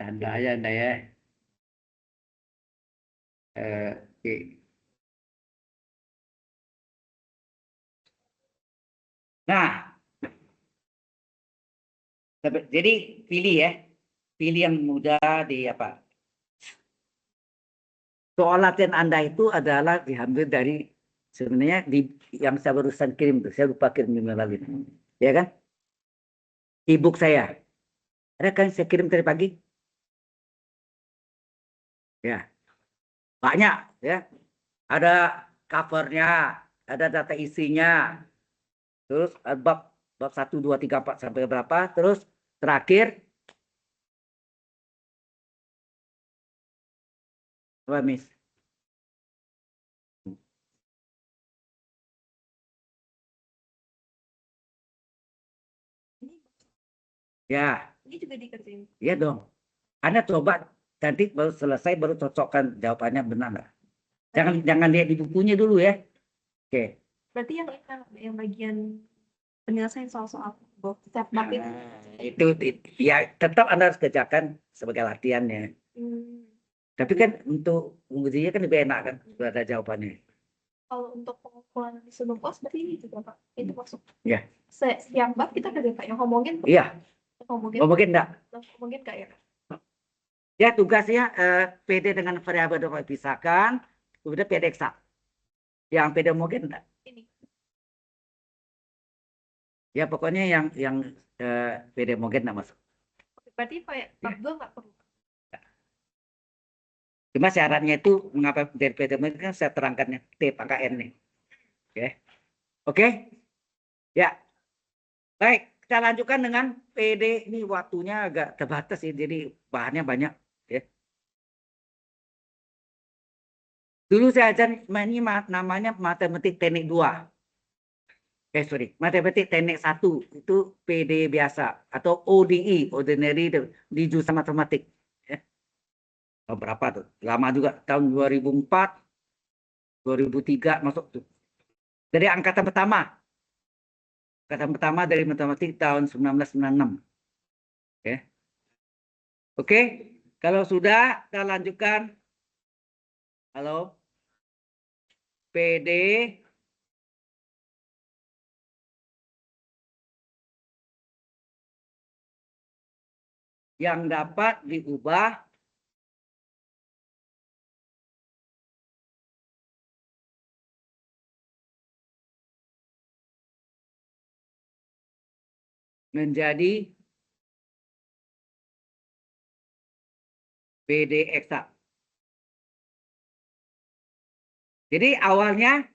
tanda aja Anda ya. Oke. Nah, jadi pilih ya. Pilih yang mudah di apa? Soal latihan Anda itu adalah diambil dari sebenarnya yang saya barusan kirim tuh. Saya lupa kirim melalui. Ya kan? E-book saya. Ada kan saya kirim tadi pagi? Ya. Banyak ya. Ada covernya, ada data isinya. Terus bab 1 2 3 4 sampai berapa? Terus terakhir apa, Miss? Ya. Ini juga dikerjain. Iya dong. Anda coba nanti baru selesai baru cocokkan jawabannya benar nggak? Jangan lihat di bukunya dulu ya. Oke. Berarti yang bagian penyelesaian soal-soal setiap bab itu ya tetap Anda harus kerjakan sebagai latihannya. Tapi kan untuk mengujinya kan lebih enak kan sudah ada jawabannya. Kalau untuk pengumpulan di sebelum kelas berarti ini juga Pak, itu masuk. Ya. Setiap bab kita kerja Pak yang homogen. Iya. Homogen enggak? Homogen enggak ya? Ya tugasnya PD dengan variabel dapat dipisahkan, kemudian PD eksak. Yang PD homogen enggak? Ini. Ya pokoknya yang PD homogen enggak masuk. Berarti bab 2 enggak perlu. Cuma syaratnya itu mengapa dari PD homogen kan saya terangkannya T pangkat N nih. Oke. Oke? Ya. Baik, kita lanjutkan dengan PD. Ini waktunya agak terbatas ya, jadi bahannya banyak ya. Dulu saya ajar ini namanya matematik teknik 2. Matematik teknik 1 itu PD biasa atau ODE, ordinary di jurusan matematik. Ya. Oh, berapa tuh? Lama juga, tahun 2004, 2003 masuk tuh. Dari angkatan pertama. Angkatan pertama dari matematik tahun 1996. Ya. Oke, kalau sudah kita lanjutkan. Halo. PD yang dapat diubah menjadi PD eksak. Jadi awalnya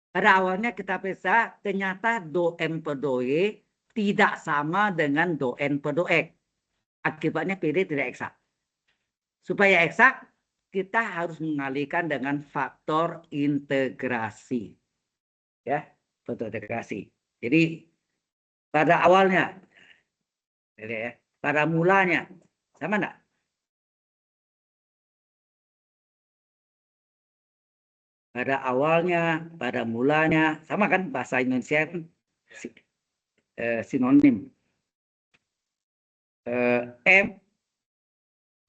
pada awalnya kita periksa ternyata do M per do Y tidak sama dengan do N per do X. Akibatnya PD tidak eksak. Supaya eksak, kita harus mengalihkan dengan faktor integrasi. Ya, faktor integrasi. Jadi pada awalnya, ya, pada mulanya, sama enggak? Pada awalnya, pada mulanya, sama kan bahasa Indonesia kan sinonim. M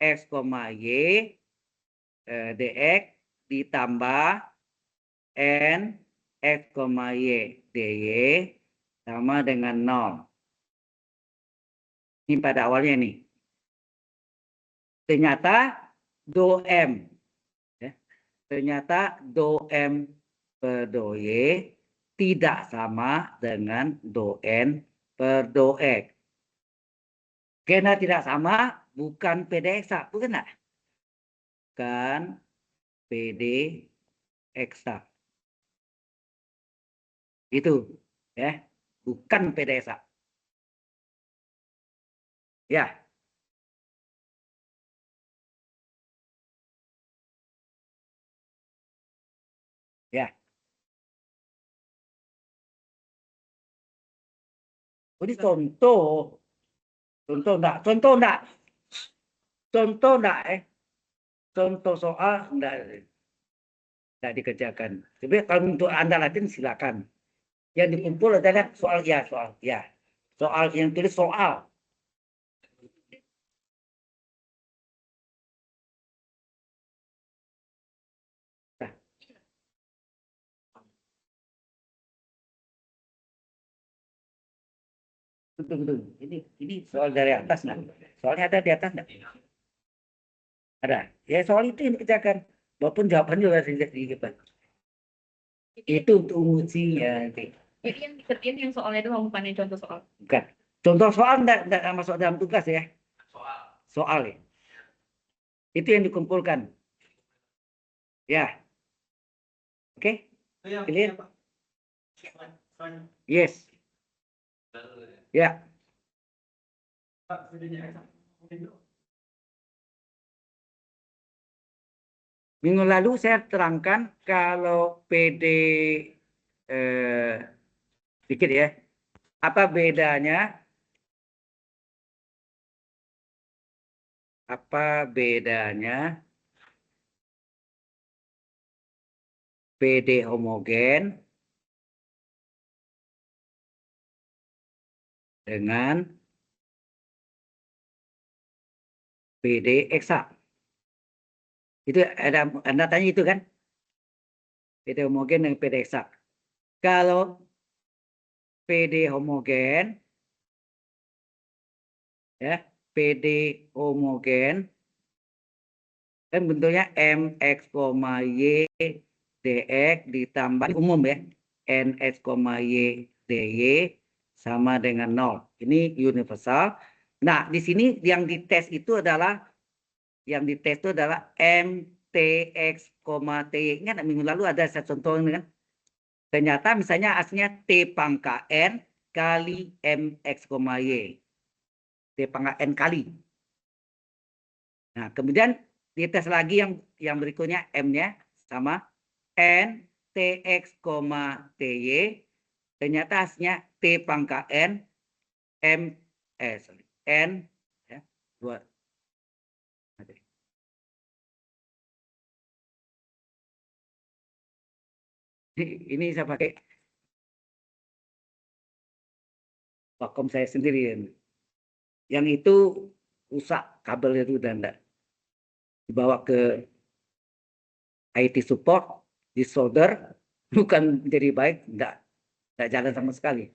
X, Y dx ditambah N X, Y, DY sama dengan 0. Ini pada awalnya nih. Ternyata do M. Ya. Ternyata do M per do Y tidak sama dengan do N per do X. Karena tidak sama, bukan PD eksak, bukan enggak? Bukan PD eksak. Itu, ya. Bukan PD eksak. Ya. Ya. Ini contoh. Contoh enggak? Contoh enggak? Contoh enggak? Contoh soal enggak dikerjakan. Tapi kalau untuk Anda latih silakan. Yang dikumpul adalah soal ya, soal ya. Soal yang tulis soal. Nah, tunggu. Ini soal dari atas nah. Soalnya ada di atas enggak? Ada. Ya soal itu yang dikerjakan. Walaupun jawabannya sudah sedikit. Itu untuk ujinya nanti. Jadi yang dikerjain yang soalnya doang, bukan yang contoh soal. Bukan. Contoh soal enggak masuk dalam tugas ya. Soal ya. Itu yang dikumpulkan. Ya. Oke? Clear? Yes. Ya. Minggu lalu saya terangkan kalau PD dikit ya. Apa bedanya? Apa bedanya PD homogen dengan PD eksak? Itu ada Anda tanya itu kan? PD homogen dengan PD eksak. Kalau PD homogen ya, PD homogen kan bentuknya MX, Y, DX ditambah umum ya. NX, Y, DY sama dengan 0. Ini universal. Nah, di sini yang dites itu adalah MTX, T. Ingat minggu lalu ada saya contohnya kan? Ternyata misalnya aslinya T pangkat N kali MX, Y. T pangkat N kali. Nah, kemudian dites lagi yang berikutnya M-nya sama N TX, TY. Ternyata hasilnya T pangkat N M N ya, 2. Ini saya pakai vakum saya sendiri. Yang itu rusak kabel itu dan enggak dibawa ke IT support, disolder, bukan jadi baik, enggak jalan sama sekali.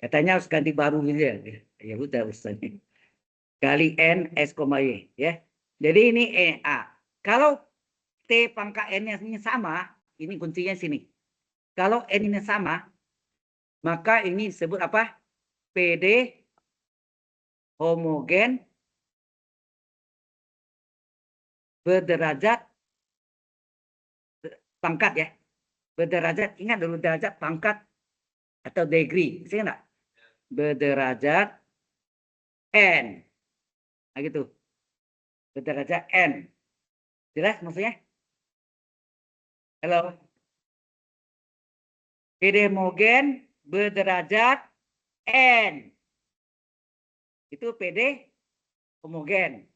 Katanya harus ganti baru gitu ya. Ya udah ustaznya. Kali N S, Y ya. Jadi ini A. Kalau T pangkat N-nya sama, ini kuncinya sini. Kalau N-nya sama, maka ini disebut apa? PD homogen berderajat pangkat ya. Berderajat, ingat dulu derajat pangkat atau degree. Saya enggak? Berderajat N. Nah gitu. Berderajat N. Jelas maksudnya? Halo. PD homogen berderajat N. Itu PD homogen.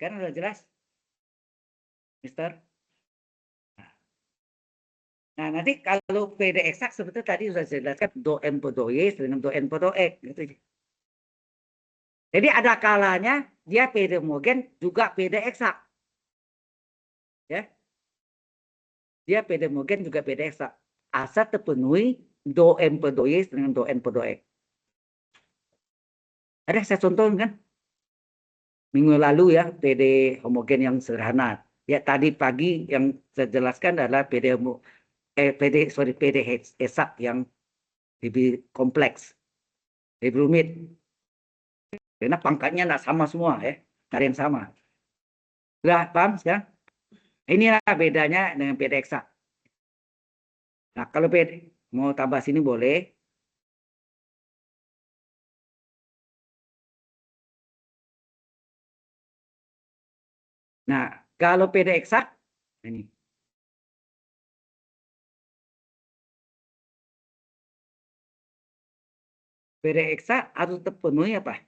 Kan udah jelas? Mister? Nah, nanti kalau PD eksak sebetulnya tadi sudah saya jelaskan do M per do Y dengan do N per do X. Gitu. Jadi ada kalanya dia PD homogen juga PD eksak. Ya. dia PD homogen juga PD eksak. Asal terpenuhi do M per do Y dengan do N per do X. Ada saya contohin kan? Minggu lalu ya, PD homogen yang sederhana. Ya tadi pagi yang saya jelaskan adalah PD eksak yang lebih kompleks, lebih rumit. Karena pangkatnya nggak sama semua ya, nggak ada yang sama. Sudah paham sekarang? Inilah bedanya dengan PD eksak. Nah kalau PD mau tambah sini boleh. Nah kalau PD eksak ini. PD eksak harus terpenuhi apa?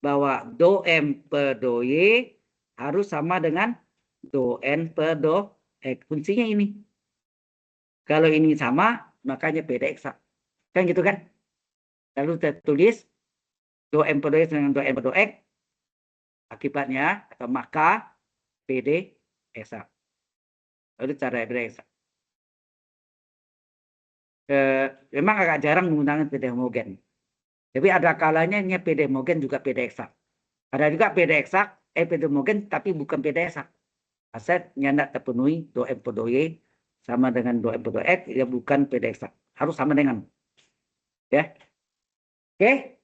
Bahwa do M per do Y harus sama dengan do N per do X. Kuncinya ini. Kalau ini sama, makanya PD eksak. Kan gitu kan? Lalu kita tulis do M per do Y dengan do N per do X. Akibatnya, atau maka PD eksak. Lalu cara PD eksak. Memang agak jarang menggunakan PD homogen. Tapi ada kalanya ini PD homogen juga PD eksak. Ada juga PD eksak, PD homogen tapi bukan PD eksak. Asetnya tidak terpenuhi do M per do Y sama dengan do M per do X, ya bukan PD eksak. Harus sama dengan. Ya. Oke.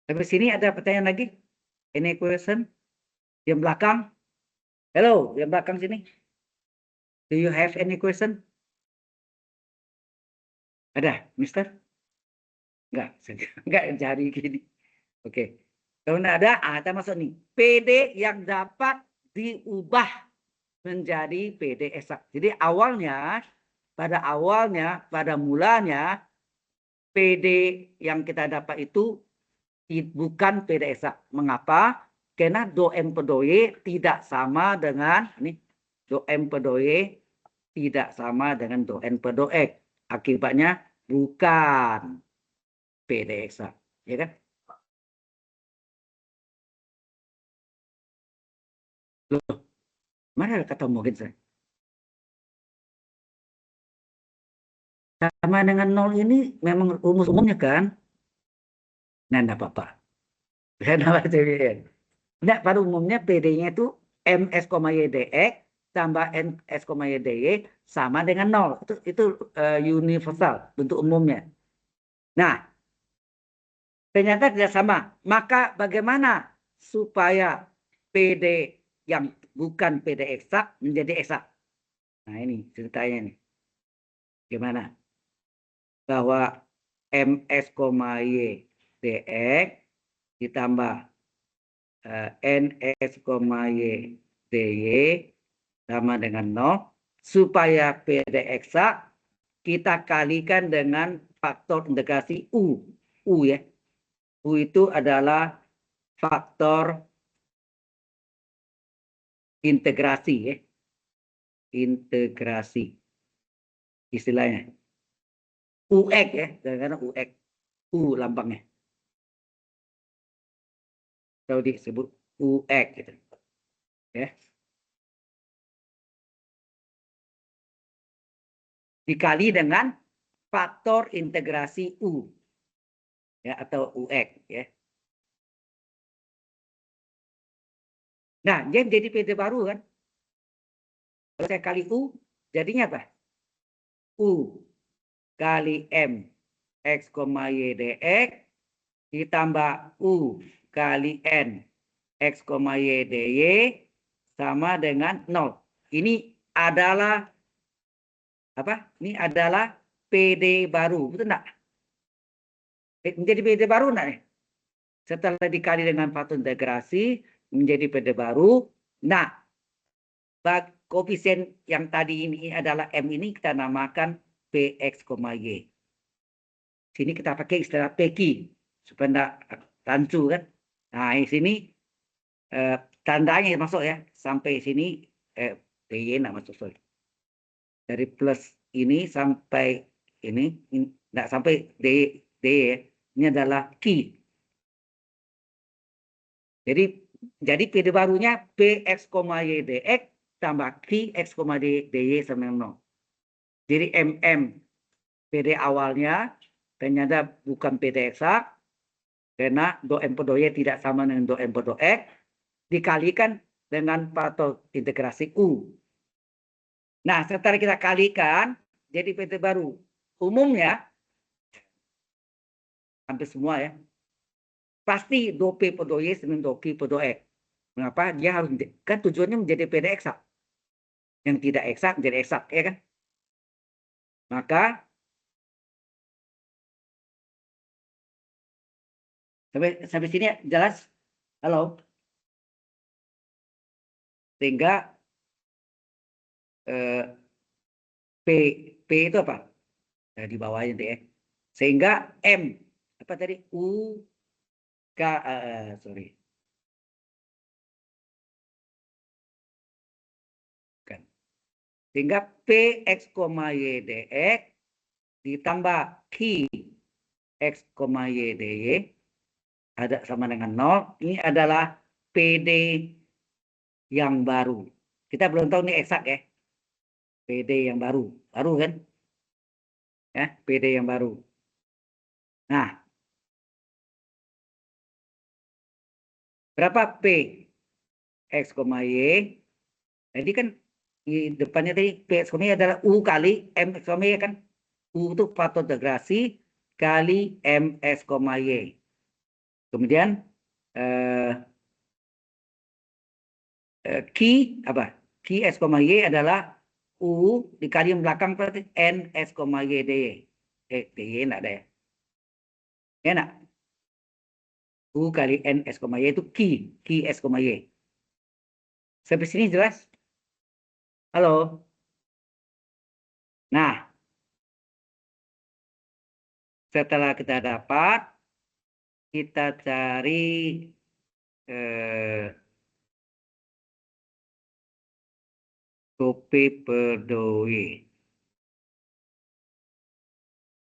Sampai sini ada pertanyaan lagi? Any question? Yang belakang? Hello, yang belakang sini. Do you have any question? Ada, Mister? Enggak, enggak cari gini. Oke. Kalau enggak ada, kita masuk nih. PD yang dapat diubah menjadi PD eksak. Jadi awalnya, pada mulanya, PD yang kita dapat itu bukan PD eksak. Mengapa? Karena do M per do Y tidak sama dengan, ini, do M per do Y tidak sama dengan do N per do X. Akibatnya bukan PD eksak. Ya kan? Loh, mana ada kata homogen saya? Sama dengan nol ini memang rumus umumnya kan? Nah, enggak apa-apa. Kenapa CBN? Nah, pada umumnya PD-nya itu MS, Y DX tambah NS, Y DY sama dengan nol. Itu universal, bentuk umumnya. Nah, ternyata tidak sama. Maka bagaimana supaya PD yang bukan PD eksak menjadi eksak? Nah, ini ceritanya nih. Gimana? Bahwa MS, Y DX ditambah NS, Y DY sama dengan 0. Supaya PD eksak, kita kalikan dengan faktor integrasi U. U ya. U itu adalah faktor integrasi ya. Integrasi. Istilahnya. UX ya. Karena UX. U lambangnya. Kalau disebut UX gitu. Ya. Dikali dengan faktor integrasi U ya, atau UX ya. Nah, dia jadi PD baru kan. Kalau saya kali U, jadinya apa? U kali M X, Y DX ditambah U kali N X, Y DY sama dengan 0. Ini adalah apa? Ini adalah PD baru, betul enggak? Menjadi PD baru enggak nih? Setelah dikali dengan faktor integrasi menjadi PD baru. Nah, koefisien yang tadi ini adalah M ini kita namakan PX, Y. Sini kita pakai istilah PQ supaya enggak rancu kan. Nah, di sini tandanya masuk ya. Sampai sini DY enggak masuk, sorry. Dari plus ini sampai ini enggak sampai D ini adalah Q. Jadi PD barunya PX, Y DX tambah Q X, DY sama dengan 0. Jadi MM PD awalnya ternyata bukan PD eksak karena do M per do Y tidak sama dengan do M per do X dikalikan dengan faktor integrasi U. Nah, setelah kita kalikan jadi PT baru. Umumnya hampir semua ya. Pasti do P per do Y sama do Q per do X. Mengapa? Dia harus, kan tujuannya menjadi PD eksak. Yang tidak eksak menjadi eksak, ya kan? Maka sampai sini jelas? Halo? Sehingga P itu apa? Nah, di bawahnya deh. Sehingga M apa tadi? U K sorry. Kan. Sehingga PX, Y, DX ditambah Q X, Y, DY ada sama dengan 0. Ini adalah PD yang baru. Kita belum tahu ini eksak ya. PD yang baru. Baru kan? Ya, PD yang baru. Nah, berapa P X, Y? Jadi kan di depannya tadi P X, Y adalah U kali M X, Y kan? U itu faktor integrasi kali M X, Y. Kemudian Q apa? Q X, Y adalah U dikali yang belakang berarti N X, Y, DY. DY enggak ada ya? Ya enggak? U kali N S, Y itu Q S, Y. Sampai sini jelas? Halo? Nah, setelah kita dapat, kita cari P per do Y.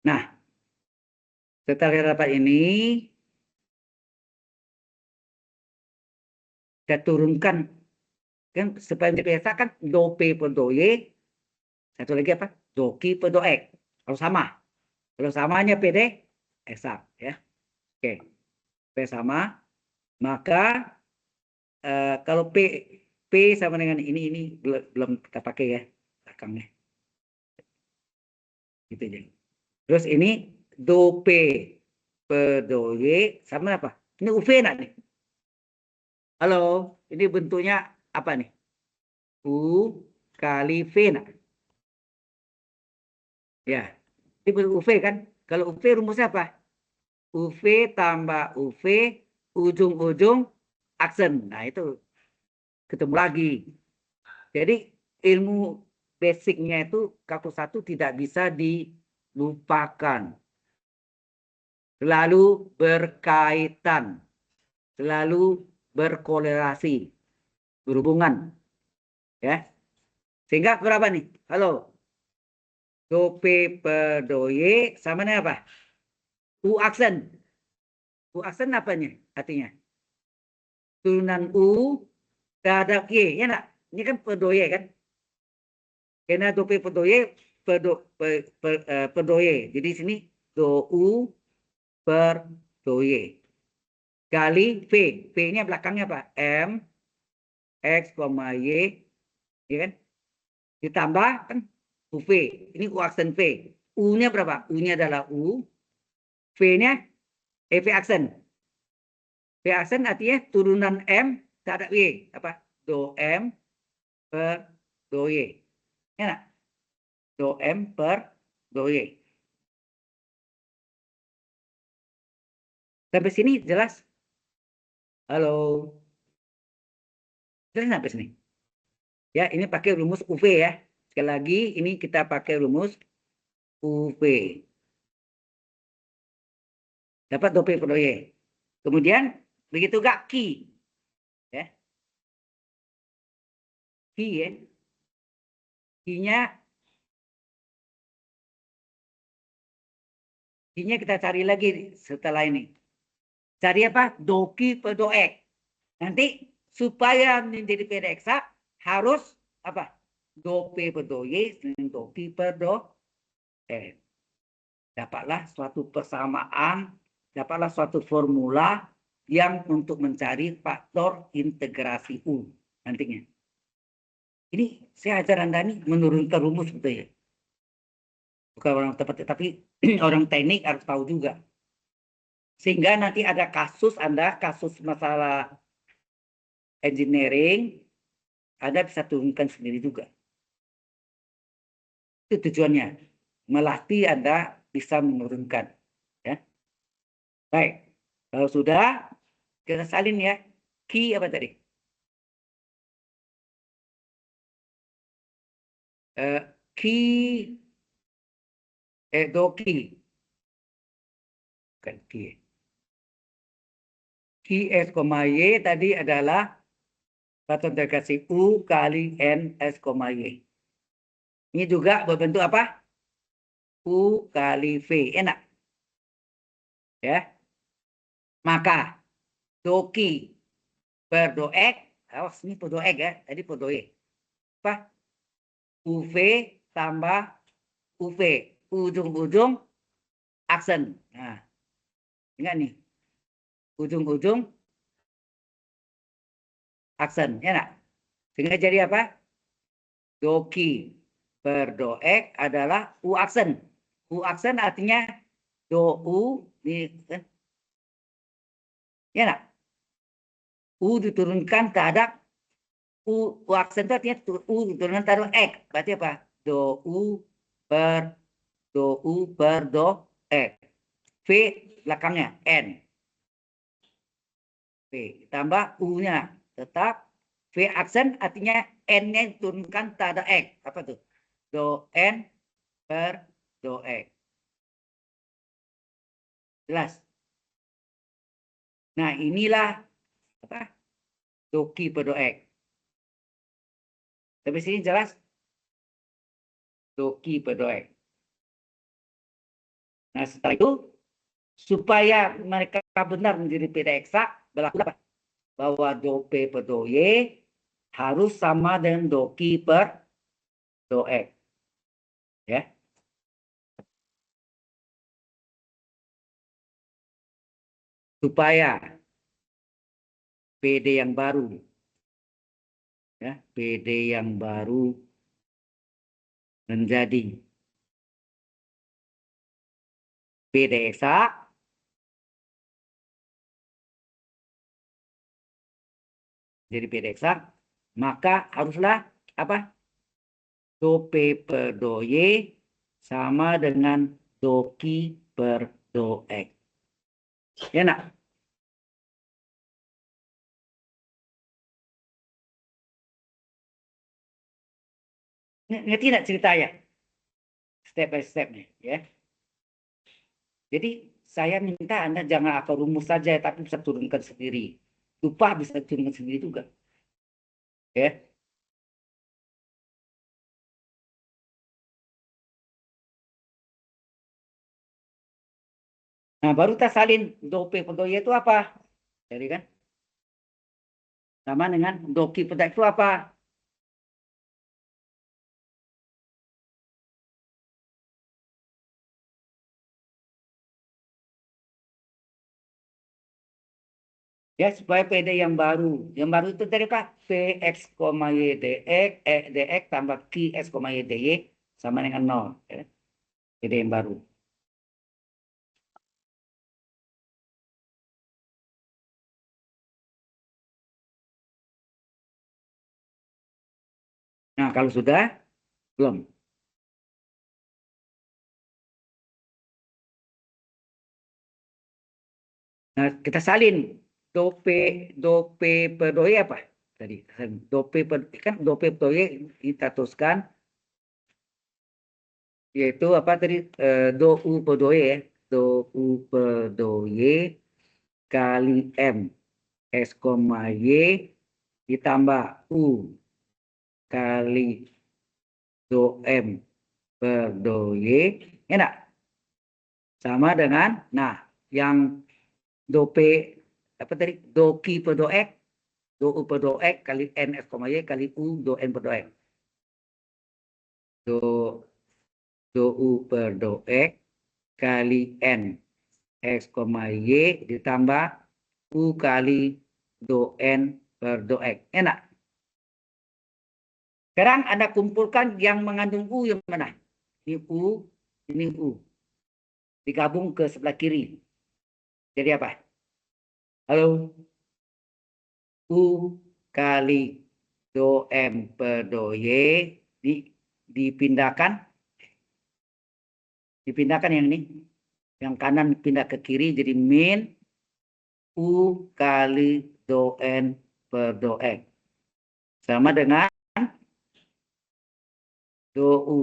Nah, setelah kita dapat ini, kita turunkan. Kan supaya biasa kan do P per do Y. Satu lagi apa? Do Q per do X. Kalau sama. Kalau samanya PD, eksak. Ya. Oke. P sama. Maka kalau P sama dengan ini belum kita pakai ya. Belakangnya. Gitu aja. Terus ini do P per do Y sama apa? Ini UV enggak nih? Halo, ini bentuknya apa nih? U kali V enggak? Ya, ini bentuk UV kan? Kalau UV rumusnya apa? UV tambah UV ujung-ujung aksen. Nah, itu ketemu lagi. Jadi ilmu basicnya itu kalkulus 1 tidak bisa dilupakan. Selalu berkaitan, selalu berkorelasi, berhubungan. Ya. Sehingga berapa nih? Halo. Do P per do Y sama dengan apa? U aksen. U aksen apanya? Artinya turunan U terhadap Y, ya enggak? Ini kan per do Y kan? Karena do P per do Y per do Y. Jadi sini do U per do Y. Kali V. V-nya belakangnya apa? M, X, Y. Ya kan? Ditambah kan UV. Ini U aksen V. U-nya berapa? U-nya adalah U. V-nya V aksen. V aksen artinya turunan M terhadap Y. Apa? Do M per do Y. Ya enggak? Do M per do Y. Sampai sini jelas? Halo? Jelas sampai sini? Ya, ini pakai rumus UV ya. Sekali lagi, ini kita pakai rumus UV. Dapat do P per do Y. Kemudian, begitu gak Q. Ya. Q ya. Q-nya kita cari lagi setelah ini. Cari apa? Do Q per do X. Nanti supaya menjadi PD eksak harus apa? Do P per do Y dengan do Q per do N. Dapatlah suatu persamaan, dapatlah suatu formula yang untuk mencari faktor integrasi U nantinya. Ini saya ajar Anda nih menurunkan rumus betul ya. Bukan orang tepat, tapi orang teknik harus tahu juga. Sehingga nanti ada kasus Anda, kasus masalah engineering, Anda bisa turunkan sendiri juga. Itu tujuannya. Melatih Anda bisa menurunkan. Ya. Baik. Kalau sudah, kita salin ya. Q apa tadi? Q, do Q. Bukan Q. Q S, Y tadi adalah faktor integrasi U kali N S, Y. Ini juga berbentuk apa? U kali V. Enak. Ya. Maka do Q per do X. Awas, ini per do X ya. Tadi per do Y. Apa? UV tambah UV. Ujung-ujung aksen. Nah, ingat nih. Ujung-ujung aksen. Ya nak? Sehingga jadi apa? Do Q per do X adalah U aksen. U aksen artinya do U. Ya nak? U diturunkan terhadap U aksen itu artinya U diturunkan terhadap X. Berarti apa? Do U per do X. V belakangnya N. V tambah U-nya tetap V aksen artinya N-nya diturunkan terhadap X. Apa tuh? Do N per do X. Jelas? Nah, inilah apa? Do Q per do X. Sampai sini jelas? Do Q per do X. Nah, setelah itu supaya mereka benar menjadi beda eksak, berlaku apa? Bahwa do P per do Y harus sama dengan do Q per do X. Ya. Supaya PD yang baru, ya, PD yang baru menjadi PD eksak, jadi PD eksak, maka haruslah apa? Do P per do Y sama dengan do Q per do X. Ya nak? Ngerti tidak ceritanya? Step by step-nya, ya. Jadi saya minta Anda jangan hafal rumus saja, tapi bisa turunkan sendiri. Lupa bisa turunkan sendiri juga. Ya. Nah, baru kita salin do P per do Y itu apa? Jadi kan? Sama dengan do Q per do X itu apa? Ya, supaya PD yang baru. Yang baru itu dari apa? Vx, Y, dx tambah Qx, Y, dy sama dengan 0. Ya. PD yang baru. Nah, kalau sudah, belum. Nah, kita salin. Do P per do Y apa? Tadi, do P per, kan do P per do Y kita teruskan. Yaitu apa tadi? Do U per do Y ya. Do U per do Y kali M S, Y ditambah U kali do M per do Y. Enak? Sama dengan, nah, yang do P, apa tadi? Do Q per do X, do U per do X kali N S, Y kali U do N per do X. do U per do X kali N X, Y ditambah U kali do N per do X. Enak. Sekarang Anda kumpulkan yang mengandung U yang mana? Ini U, ini U. Digabung ke sebelah kiri. Jadi apa? Halo? U kali do M per do Y dipindahkan yang ini. Yang kanan pindah ke kiri jadi min U kali do N per do X. Sama dengan do U.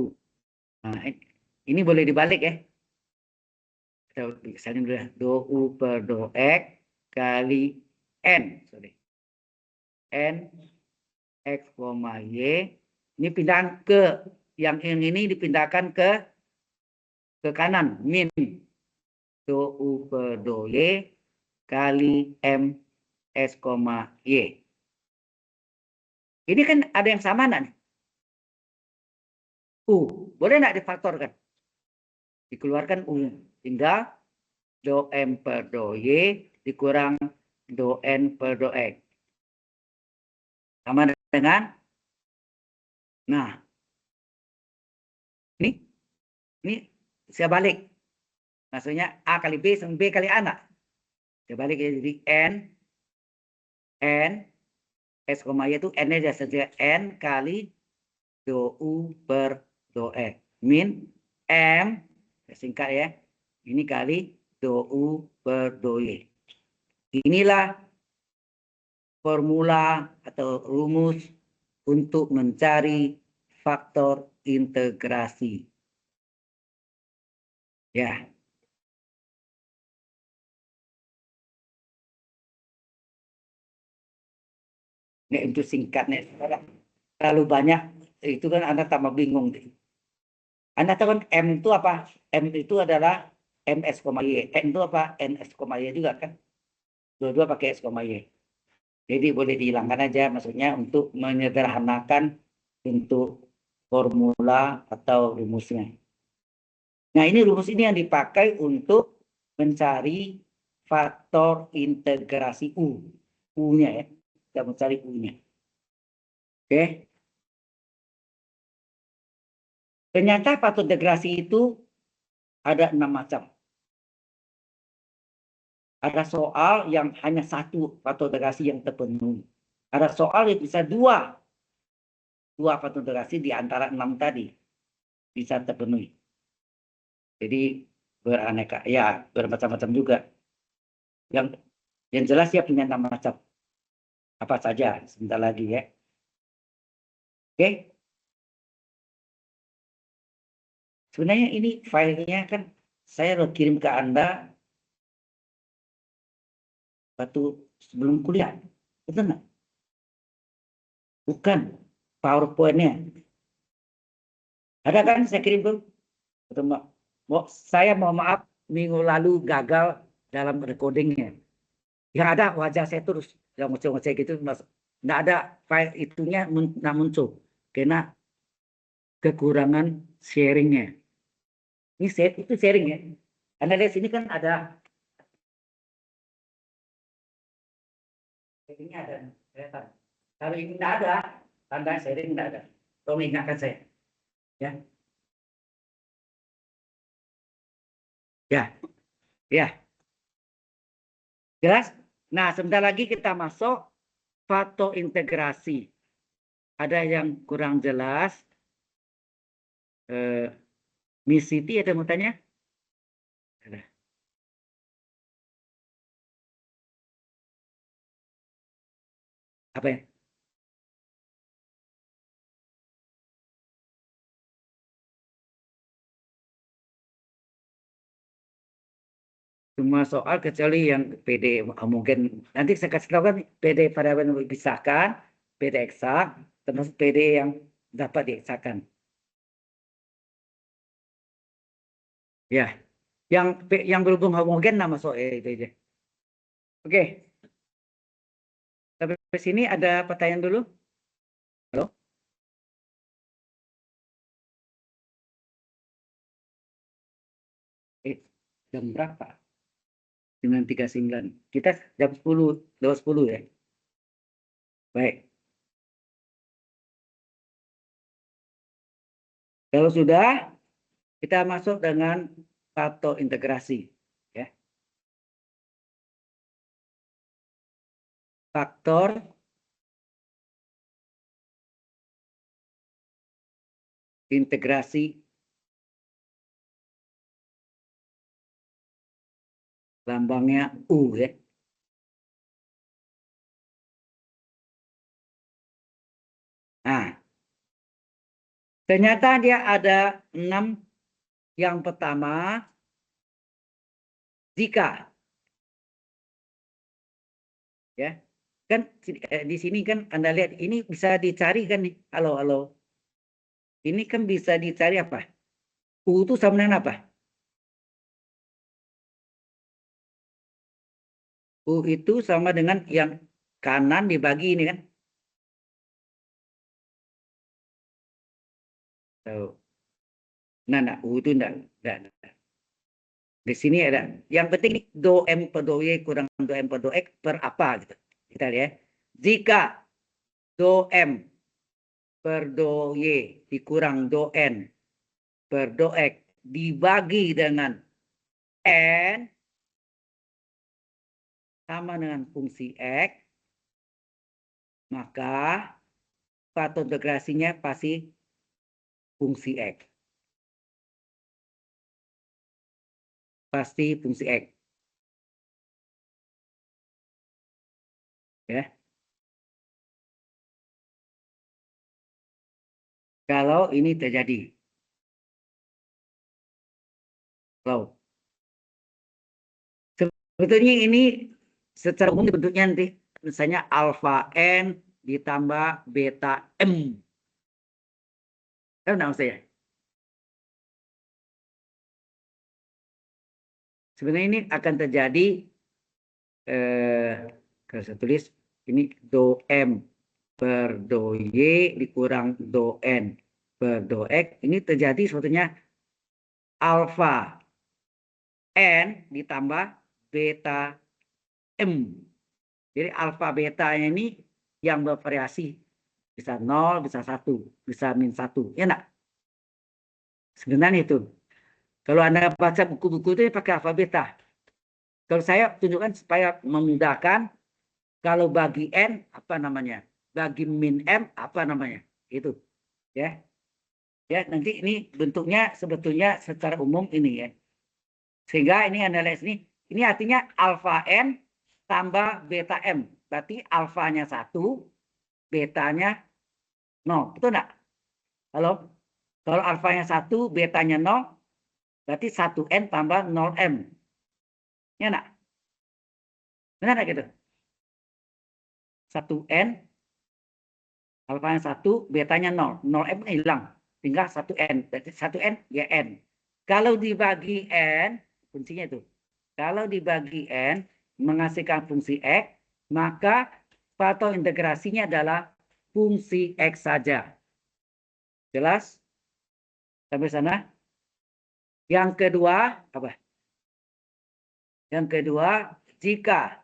Nah, ini boleh dibalik ya. Kita salin dulu ya. Do U per do X kali N. Sorry. N X, Y. Ini pindahan ke yang ini dipindahkan ke kanan. Min do U per do Y kali M S, Y. Ini kan ada yang sama nih. U. Boleh nggak difaktorkan? Dikeluarkan U. Tinggal do M per do Y dikurang do N per do X. Sama dengan, nah, ini saya balik. Maksudnya A kali B sama B kali A enggak? Saya balik jadi N S, Y itu N-nya saja N kali do U per do X. Min M, singkat ya, ini kali do U per do Y. Inilah formula atau rumus untuk mencari faktor integrasi. Ya. Ini untuk singkatnya. Terlalu banyak, itu kan Anda tambah bingung. Anda tahu kan M itu apa? M itu adalah MS, Y. N itu apa? NS, Y juga kan? Dua-dua pakai S, Y. Jadi boleh dihilangkan aja, maksudnya untuk menyederhanakan untuk formula atau rumusnya. Nah, ini rumus ini yang dipakai untuk mencari faktor integrasi U. U-nya ya. Kita mencari U-nya. Oke. Ternyata faktor integrasi itu ada 6 macam. Ada soal yang hanya satu faktor integrasi yang terpenuhi. Ada soal yang bisa dua faktor integrasi di antara 6 tadi bisa terpenuhi. Jadi beraneka, ya bermacam-macam juga. Yang jelas ya punya 6 macam. Apa saja sebentar lagi ya. Oke. Sebenarnya ini filenya kan saya kirim ke Anda waktu sebelum kuliah. Betul nggak? Bukan PowerPoint-nya. Ada kan saya kirim tuh? Saya mohon maaf minggu lalu gagal dalam recordingnya. Yang ada wajah saya terus yang ngoceh-ngoceh gitu. Nggak ada file itunya nggak muncul. Karena kekurangan sharingnya. Ini itu sharing ya. Anda lihat sini kan ada. Sharingnya ada. Kelihatan. Kalau ini nggak ada, tanda sharing nggak ada. Tolong ingatkan saya. Ya. Ya. Ya. Jelas? Nah, sebentar lagi kita masuk faktor integrasi. Ada yang kurang jelas. Miss Siti ada mau tanya? Ada. Apa ya? Semua soal kecuali yang PD mungkin nanti saya kasih tahu kan PD variabel dipisahkan, PD eksak, termasuk PD yang dapat dieksakan. Ya, yang berhubung homogen nama soal itu aja. Oke. Sampai sini ada pertanyaan dulu? Halo? Jam berapa? 9.39. Kita jam 10, lewat 10 ya. Baik. Kalau sudah, kita masuk dengan faktor integrasi. Ya. Faktor integrasi lambangnya U ya. Nah, ternyata dia ada 6. Yang pertama, jika ya kan di sini kan Anda lihat ini bisa dicari kan nih. Halo, halo. Ini kan bisa dicari apa? U itu sama dengan apa? U itu sama dengan yang kanan dibagi ini kan? Tuh. Nah, U itu enggak. Di sini ada. Yang penting ini do M per do Y kurang do M per do X per apa gitu. Kita lihat. Jika do M per do Y dikurang do N per do X dibagi dengan N sama dengan fungsi X, maka faktor integrasinya pasti fungsi X. Pasti fungsi X. Ya. Kalau ini terjadi. Kalau sebetulnya ini secara umum bentuknya nanti misalnya alfa N ditambah beta M. Tahu nggak maksudnya? Sebenarnya ini akan terjadi kalau saya tulis ini do M per do Y dikurang do N per do X. Ini terjadi sebetulnya alfa N ditambah beta M. Jadi alfa betanya ini yang bervariasi. Bisa 0, bisa 1, bisa min 1. Ya enggak? Sebenarnya itu. Kalau Anda baca buku-buku itu pakai alfa beta. Kalau saya tunjukkan supaya memudahkan, kalau bagi N apa namanya? Bagi min M apa namanya? Itu. Ya. Ya, nanti ini bentuknya sebetulnya secara umum ini ya. Sehingga ini Anda lihat ini artinya alfa N tambah beta M. Berarti alfanya 1, betanya 0. Betul enggak? Halo? Kalau alfanya 1, betanya 0, berarti 1N tambah 0M. Ya enggak? Benar enggak gitu? 1N, alfanya 1, betanya 0. 0M hilang. Tinggal 1N. Berarti 1N, ya N. Kalau dibagi N, fungsinya itu. Kalau dibagi N, menghasilkan fungsi X, maka faktor integrasinya adalah fungsi X saja. Jelas? Sampai sana? Yang kedua, apa? Yang kedua, jika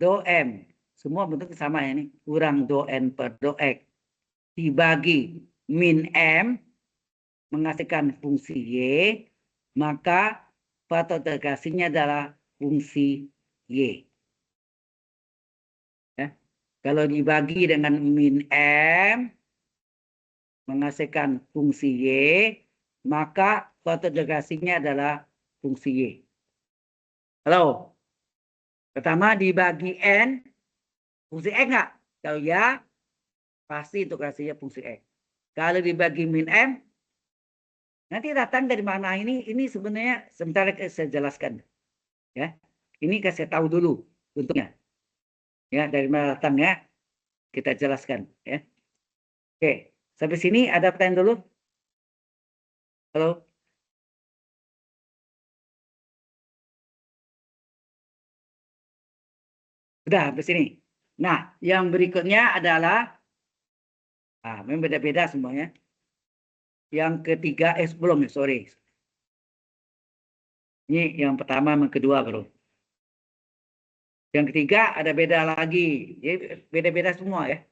do M, semua bentuk sama ini, kurang do N per do X, dibagi min M, menghasilkan fungsi Y, maka faktor integrasinya adalah fungsi Y. Ya. Kalau dibagi dengan min M, menghasilkan fungsi Y, maka faktor integrasinya adalah fungsi Y. Halo? Pertama dibagi N, fungsi X enggak? Kalau ya, pasti integrasinya fungsi X. Kalau dibagi min M, nanti datang dari mana ini sebenarnya sebentar saya jelaskan. Ya, ini kasih tahu dulu bentuknya. Ya, dari mana datangnya kita jelaskan. Ya, oke. Sampai sini ada pertanyaan dulu? Halo? Sudah, sampai sini. Nah, yang berikutnya adalah, memang beda-beda semuanya. Yang ketiga, belum, sorry. Ini yang pertama, yang kedua, bro. Yang ketiga ada beda lagi. Jadi beda-beda semua ya.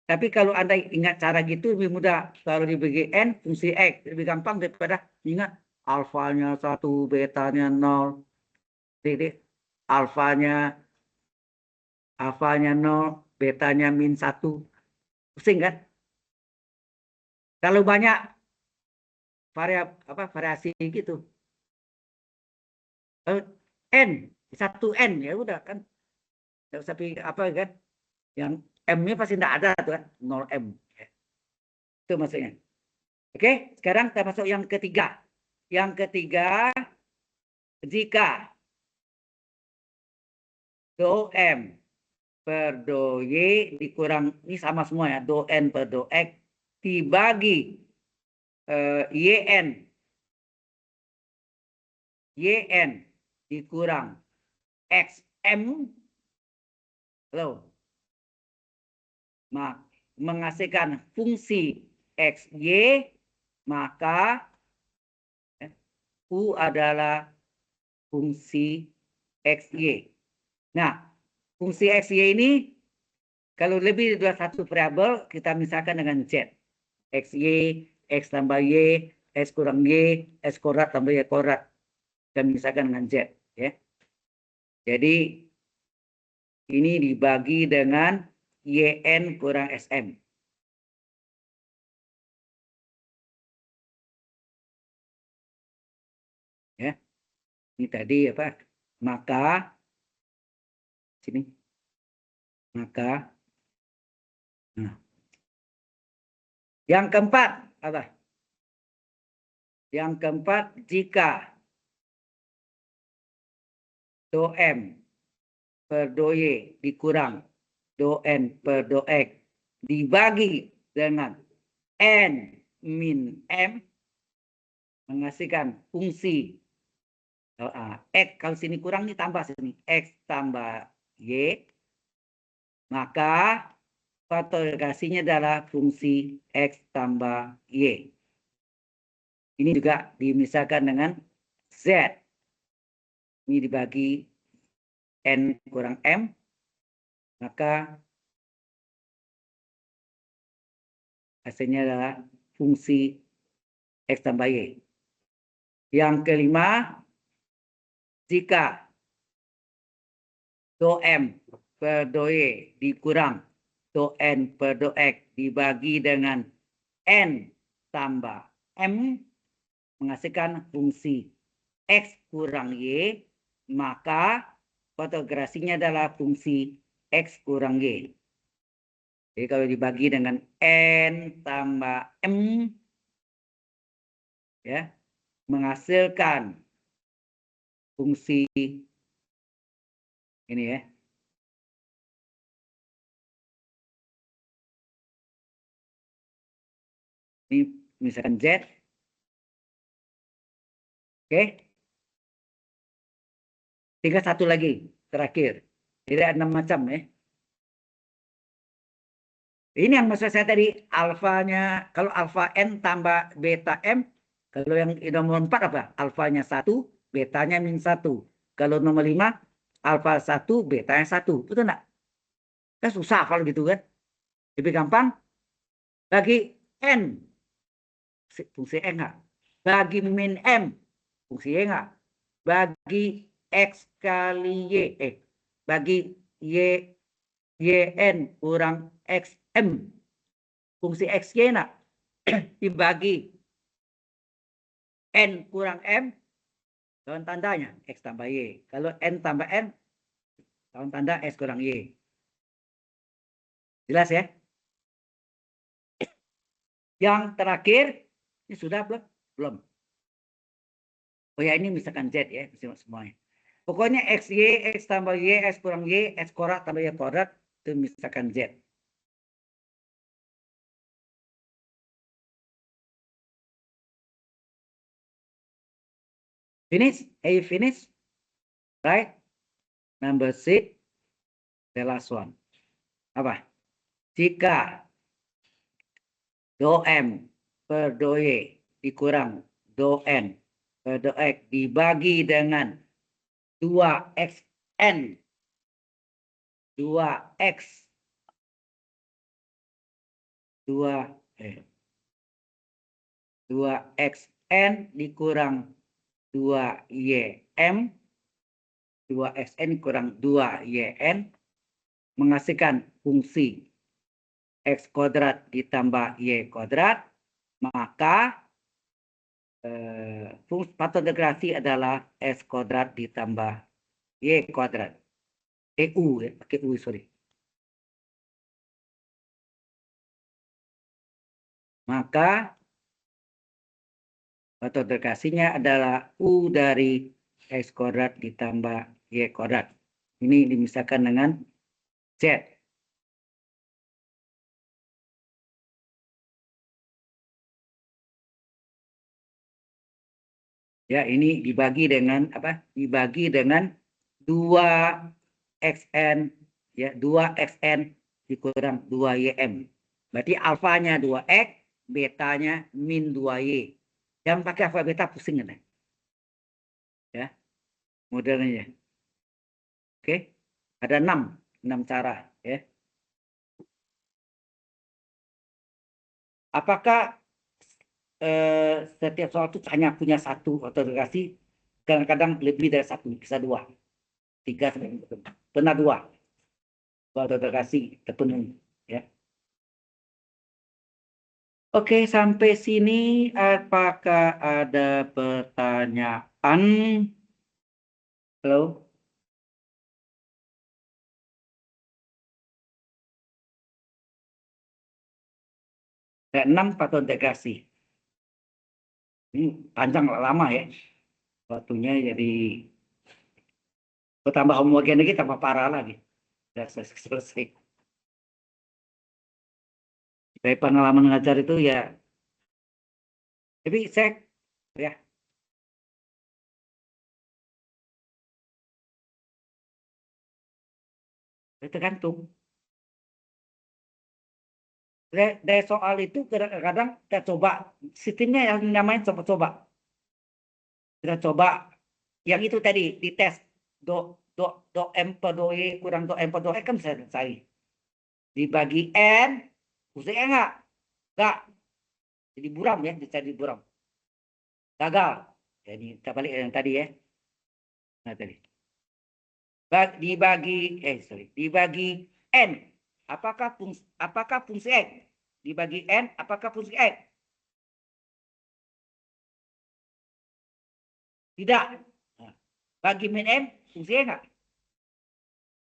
Tapi kalau Anda ingat cara gitu lebih mudah. Kalau dibagi N, fungsi X. Lebih gampang daripada ingat alfanya 1, betanya 0. Jadi alfanya 0, betanya -1. Pusing kan? Kalau banyak variasi gitu. N, 1N ya udah kan. Nggak usah apa kan. Yang M-nya pasti tidak ada tuh kan. 0M. Itu maksudnya. Oke, sekarang kita masuk yang ketiga. Yang ketiga, jika do M per do Y dikurang, ini sama semua ya, do N per do X dibagi YN dikurang XM, loh, menghasilkan fungsi XY, maka U adalah fungsi XY. Nah, fungsi XY ini kalau lebih dari satu variabel kita misalkan dengan Z. XY, X tambah Y, X kurang Y, X kuadrat tambah Y kuadrat. Kita misalkan dengan Z. Ya. Jadi ini dibagi dengan YN kurang SM. Ya. Ini tadi apa? Maka sini. Maka nah. Yang keempat apa? Yang keempat, jika do M per do Y dikurang do N per do X dibagi dengan N min M menghasilkan fungsi X, kalau sini kurang ini tambah sini X tambah Y, maka faktorisasinya adalah fungsi X tambah Y. Ini juga dimisalkan dengan Z. Ini dibagi N kurang M, maka hasilnya adalah fungsi X tambah Y. Yang kelima, jika do M per do Y dikurang do N per do X dibagi dengan N tambah M menghasilkan fungsi X kurang Y, maka fotografinya adalah fungsi X kurang Y. Jadi kalau dibagi dengan N tambah M, ya, menghasilkan fungsi ini ya. Ini misalkan Z. Oke. Tinggal satu lagi terakhir. Jadi ada 6 macam ya. Ini yang maksud saya tadi alfanya, kalau alfa N tambah beta M, kalau yang nomor 4 apa? Alfanya 1, betanya -1. Kalau nomor 5, alfa 1, betanya 1. Betul enggak? Kan susah kalau gitu kan. Lebih gampang bagi N, fungsi N enggak? Bagi min M, fungsi Y enggak? Bagi X kali Y, bagi YN kurang XM, fungsi XY enggak? Dibagi N kurang M, lawan tandanya X tambah Y. Kalau N tambah N, lawan tanda X kurang Y. Jelas ya? Yang terakhir, ini sudah belum? Belum. Oh ya, ini misalkan Z ya, semuanya. Pokoknya XY, X tambah Y, X kurang Y, X kuadrat tambah Y kuadrat, itu misalkan Z. Finish? Are you finish? Right? Number 6, the last one. Apa? Jika do M per do Y dikurang do N do X dibagi dengan 2xn 2x 2xn dikurang 2ym 2xn kurang 2yn menghasilkan fungsi x kuadrat ditambah y kuadrat, maka fungsi patut integrasi adalah x kuadrat ditambah y kuadrat. EU ya, pakai U sorry. Maka patut integrasinya adalah U dari x kuadrat ditambah y kuadrat. Ini dimisahkan dengan z. Ya, ini dibagi dengan apa? Dibagi dengan 2xn ya, 2xn dikurang 2ym. Berarti alfanya 2x, betanya min 2y. Yang pakai alfa beta pusing kan? Ya, modelnya. Oke. Ada 6 cara ya. Apakah setiap soal itu hanya punya satu autodeklarasi? Kadang-kadang lebih dari satu, bisa 2, 3, pernah 2 autodeklarasi terpenuhi ya. Oke, sampai sini apakah ada pertanyaan? Halo? 6 patut integrasi. Ini panjang lama ya. Waktunya jadi bertambah homogen lagi tambah parah lagi. Sudah selesai. Dari pengalaman mengajar itu ya. Tapi saya ya. Tergantung. Dari soal itu kadang-kadang kita coba sistemnya yang namanya coba-coba. Kita coba yang itu tadi dites do m per do y kurang do m per do x kan bisa selesai. Dibagi n, bisa enggak? Enggak. Jadi buram ya, bisa jadi buram. Gagal. Jadi kita balik yang tadi ya. Nah tadi. Dibagi n. Apakah fungsi x? Dibagi n, apakah fungsi x? Tidak. Nah, bagi min m, fungsi x enggak?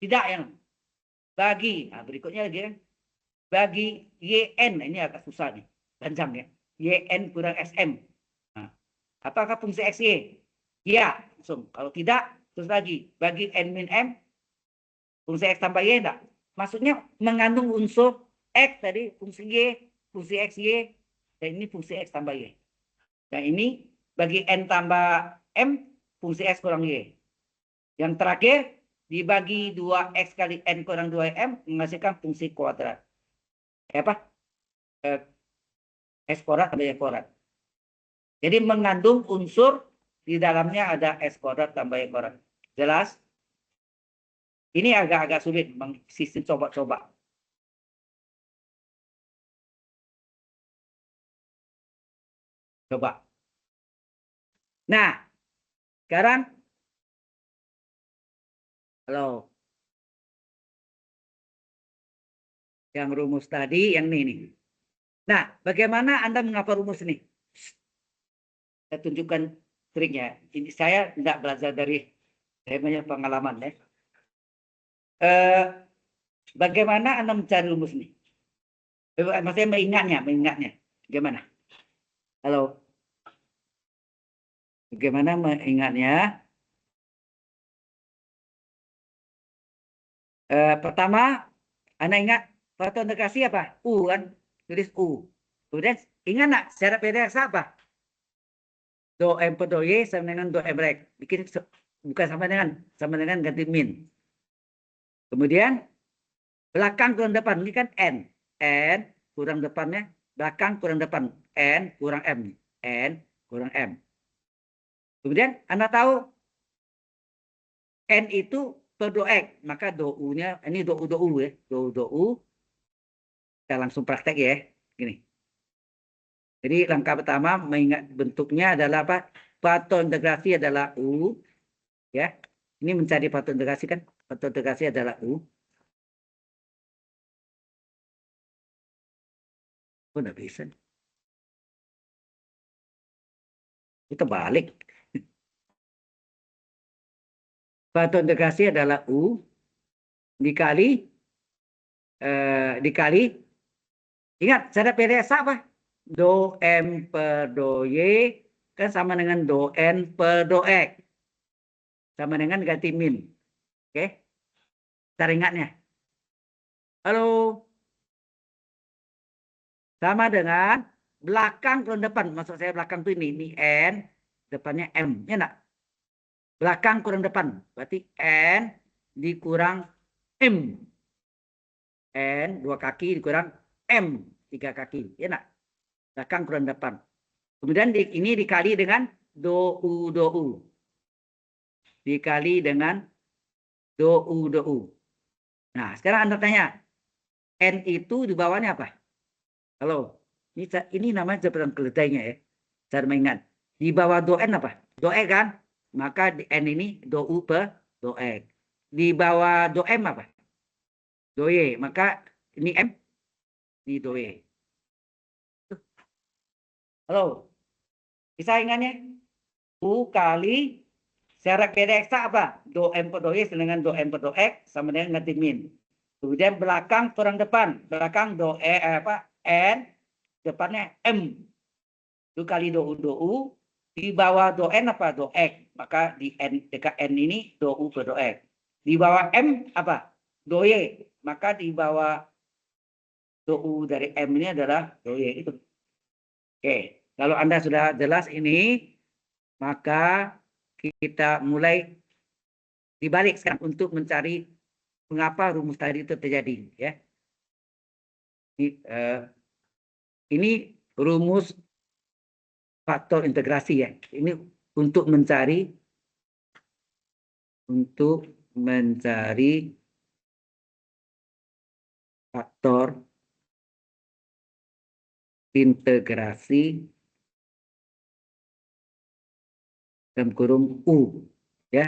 Tidak yang. Bagi, nah berikutnya lagi ya. Bagi yn, ini agak susah nih. Panjang ya. Yn kurang sm. Nah, apakah fungsi xy? Iya, langsung. Kalau tidak, terus lagi. Bagi n min m, fungsi x tambah y enggak? Maksudnya mengandung unsur x tadi, fungsi y, fungsi xy, dan ini fungsi x tambah y. Dan ini bagi n tambah m, fungsi x kurang y. Yang terakhir, dibagi 2x kali n kurang 2m, menghasilkan fungsi kuadrat. Apa? X kuadrat tambah y kuadrat. Jadi mengandung unsur di dalamnya ada x kuadrat tambah y kuadrat. Jelas? Ini agak-agak sulit sistem coba-coba. Coba. Nah, sekarang halo. Yang rumus tadi yang ini nih. Nah, bagaimana Anda menghafal rumus ini? Saya tunjukkan triknya. Ini saya tidak belajar dari banyak pengalaman ya. Bagaimana Anda mencari rumus ini? Maksudnya mengingatnya. Gimana? Halo. Bagaimana mengingatnya? Pertama, Anda ingat faktor integrasi apa? U kan? Tulis U. Kemudian ingat nggak syarat PDX apa? Do M per do Y sama dengan do M rek. Bikin bukan sama dengan ganti min. Kemudian belakang kurang depan ini kan N. N kurang depannya belakang kurang depan. N kurang M. N kurang M. Kemudian Anda tahu N itu per do X, maka do U-nya, ini do U ya, do U. Kita langsung praktek ya, gini. Jadi langkah pertama mengingat bentuknya adalah apa? Faktor integrasi adalah U, ya. Ini mencari faktor integrasi kan? Faktor integrasi adalah U. Oh, nggak bisa. Kita balik. Faktor integrasi adalah U dikali ingat cara PDSA apa? Do M per do Y kan sama dengan do N per do X. Sama dengan ganti min. Oke? Cara ingatnya. Halo. Sama dengan belakang kurang depan. Maksud saya belakang tuh ini N, depannya M. Ya enggak? Belakang kurang depan. Berarti N dikurang M. N, 2 kaki dikurang M, 3 kaki. Ya enggak? Belakang kurang depan. Kemudian ini dikali dengan do U. Dikali dengan do U. Nah, sekarang Anda tanya. N itu di bawahnya apa? Halo. Ini namanya jabatan keledainya ya. Cara mengingat. Di bawah do N apa? Do E kan? Maka di N ini do U per do E. Di bawah do M apa? Do Y. Maka ini M. Ini do Y. Halo. Bisa ingatnya? U kali syarat PDX apa? Do M per do Y dengan do M per do X sama dengan ganti min. Kemudian belakang kurang depan. Belakang do E apa? N. Depannya M. Itu kali do U. Di bawah do N apa? Do X. Maka di N dekat N ini do U per do X. Di bawah M apa? Do Y. Maka di bawah do U dari M ini adalah do Y itu. Oke. Kalau Anda sudah jelas ini, maka kita mulai dibalik sekarang untuk mencari mengapa rumus tadi itu terjadi. Ya. Ini rumus faktor integrasi ya. Ini untuk mencari faktor integrasi dalam kurung U ya,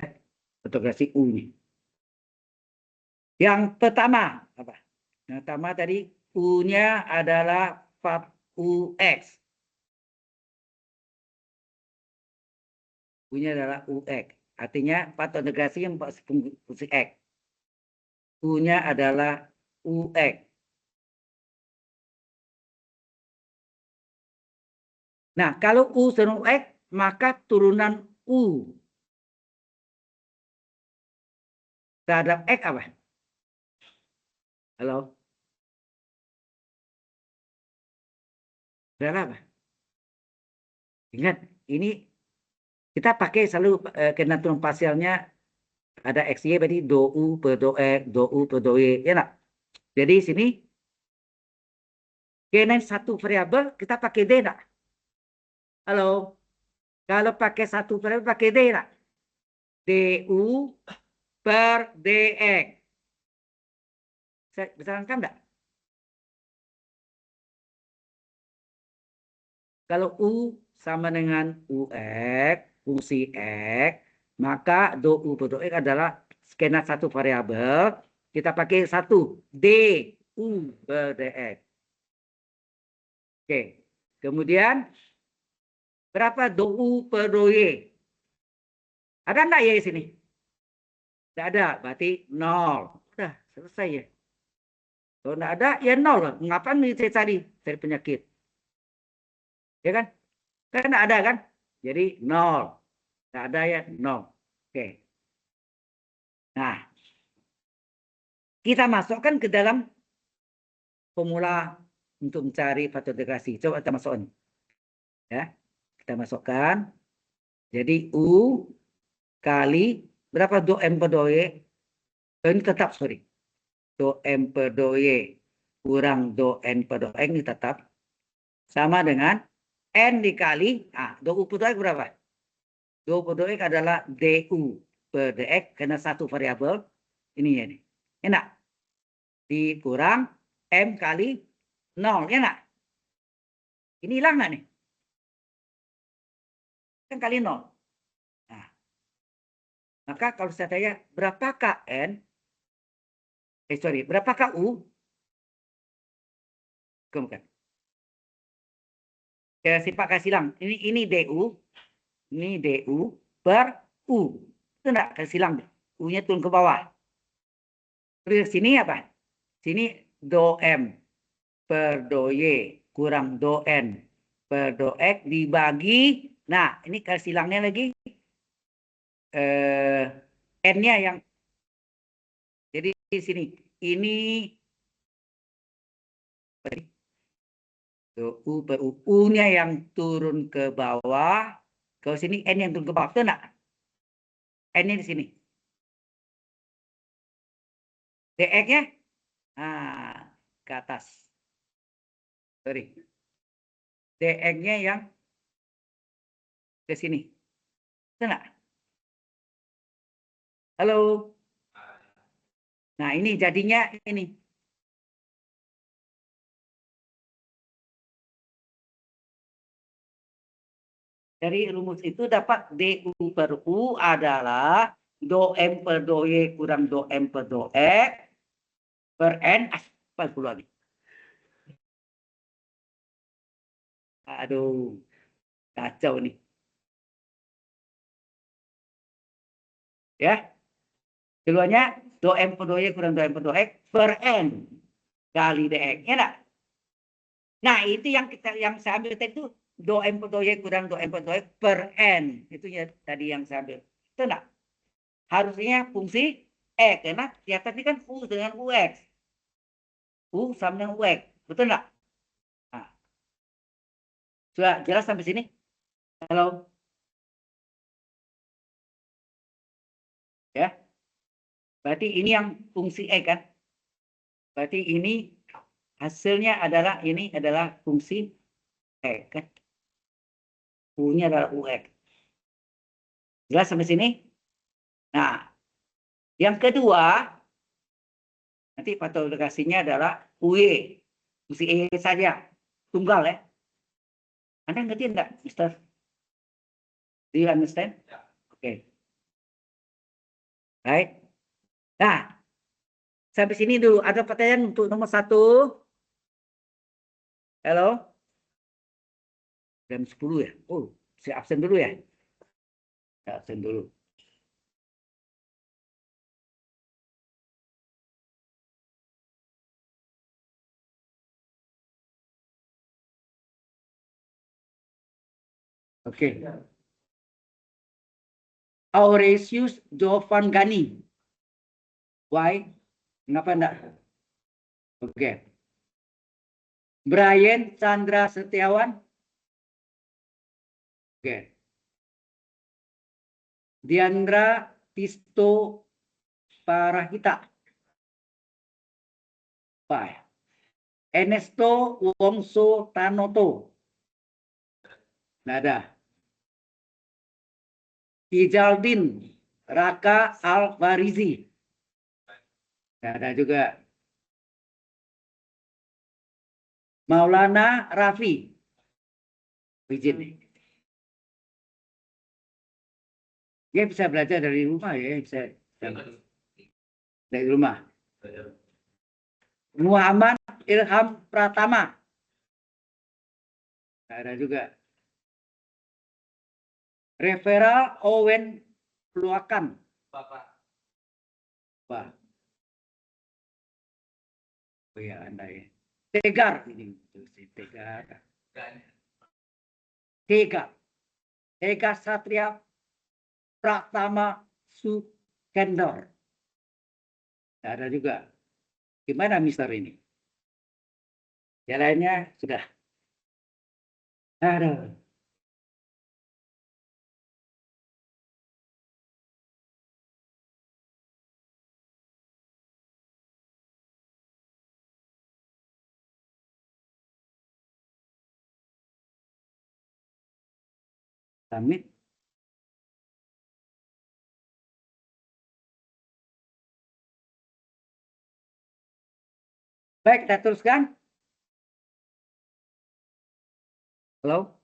integrasi U ini. Yang pertama apa? Yang pertama tadi U-nya adalah UX. U-nya adalah UX. Artinya faktor integrasi yang fungsi X. U-nya adalah UX. Nah, kalau U sama X, maka turunan U terhadap X apa? Halo? Adalah apa? Ingat, ini kita pakai selalu kenaturan parsialnya ada XY berarti do U per do X, do U per do Y. Ya enggak? Jadi sini karena satu variabel kita pakai D enggak? Halo? Kalau pakai satu variabel pakai D enggak? DU per DX. Bisa lengkap enggak? Kalau U sama dengan UX, fungsi X, maka do U per do X adalah skenar satu variabel. Kita pakai satu, D, U per DX. Oke. Kemudian, berapa do U per do Y? Ada enggak Y di sini? Tidak ada, berarti 0. Udah, selesai ya. Kalau enggak ada, ya 0. Mengapa nih saya cari penyakit? Ya kan? Kan enggak ada kan? Jadi 0. Enggak ada ya 0. Oke. Nah, kita masukkan ke dalam formula untuk mencari faktor integrasi. Coba kita masukkan. Ya. Kita masukkan. Jadi U kali berapa do M per do Y? Ini tetap, sorry. Do M per do Y kurang do N per do X ini tetap. Sama dengan N dikali, do U per do X berapa? 20x adalah du per dx karena satu variabel ini ya nih. Enak. Dikurang m kali 0, ya enggak? Ini hilang nggak nih? Kan kali 0. Nah, maka kalau saya tanya berapakah n? Berapakah u? Kemudian. Saya kasih silang. Ini du. Ini du per u. Itu enggak kasih silang. U-nya turun ke bawah. Terus sini apa? Sini do m per do y kurang do n per do x dibagi. Nah, ini kasih silangnya lagi. N-nya yang. Jadi di sini. Ini U per U. U-nya yang turun ke bawah. Kalau sini N yang turun ke bawah. Itu enggak? N-nya di sini. DX-nya ke atas. Sorry. DX-nya yang ke sini. Itu enggak? Halo? Nah, ini jadinya ini. Dari rumus itu dapat du per u adalah do m per do y kurang do m per do x per n. Apa keluar nih? Aduh, kacau nih. Ya, keluarnya do m per do y kurang do m per do x per n kali dx. Ya enggak? Nah, itu yang saya ambil tadi itu do m per do y kurang do m per do x per n. Itu ya tadi yang saya ambil. Itu enggak? Harusnya fungsi karena di atas ini kan u dengan ux. U sama dengan ux. Betul enggak? Nah, sudah jelas sampai sini? Halo? Ya. Berarti ini yang fungsi kan? Berarti ini hasilnya adalah ini adalah fungsi kan? U-nya adalah ux. Jelas sampai sini? Nah, yang kedua nanti patologasinya adalah UE. Fungsi E saja. Tunggal ya. Anda ngerti enggak, Mister? Do you understand? Oke. Baik. Nah, sampai sini dulu. Ada pertanyaan untuk nomor 1? Halo? Jam 10 ya? Oh, saya absen dulu ya? Saya absen dulu. Oke. Auresius Jovan Gani. Why? Kenapa enggak? Oke. Brian Chandra Setiawan. Oke. Diandra Tisto Parahita. Bye. Ernesto Wongso Tanoto. Nggak ada. Ijaldin Raka Alvarizi. Nggak ada juga. Maulana Rafi. Izin. Dia bisa belajar dari rumah ya, bisa dari rumah. Muhammad Ilham Pratama. Nggak ada juga. Referral Owen Luakan. Wah. Oh ya, Anda ya. Tegar ini. Tegar. Tegar. Tegar Satria Pratama Sukendor. Nggak ada juga. Gimana Mister ini? Yang lainnya sudah. Aduh. Submit. Baik, kita teruskan. Halo.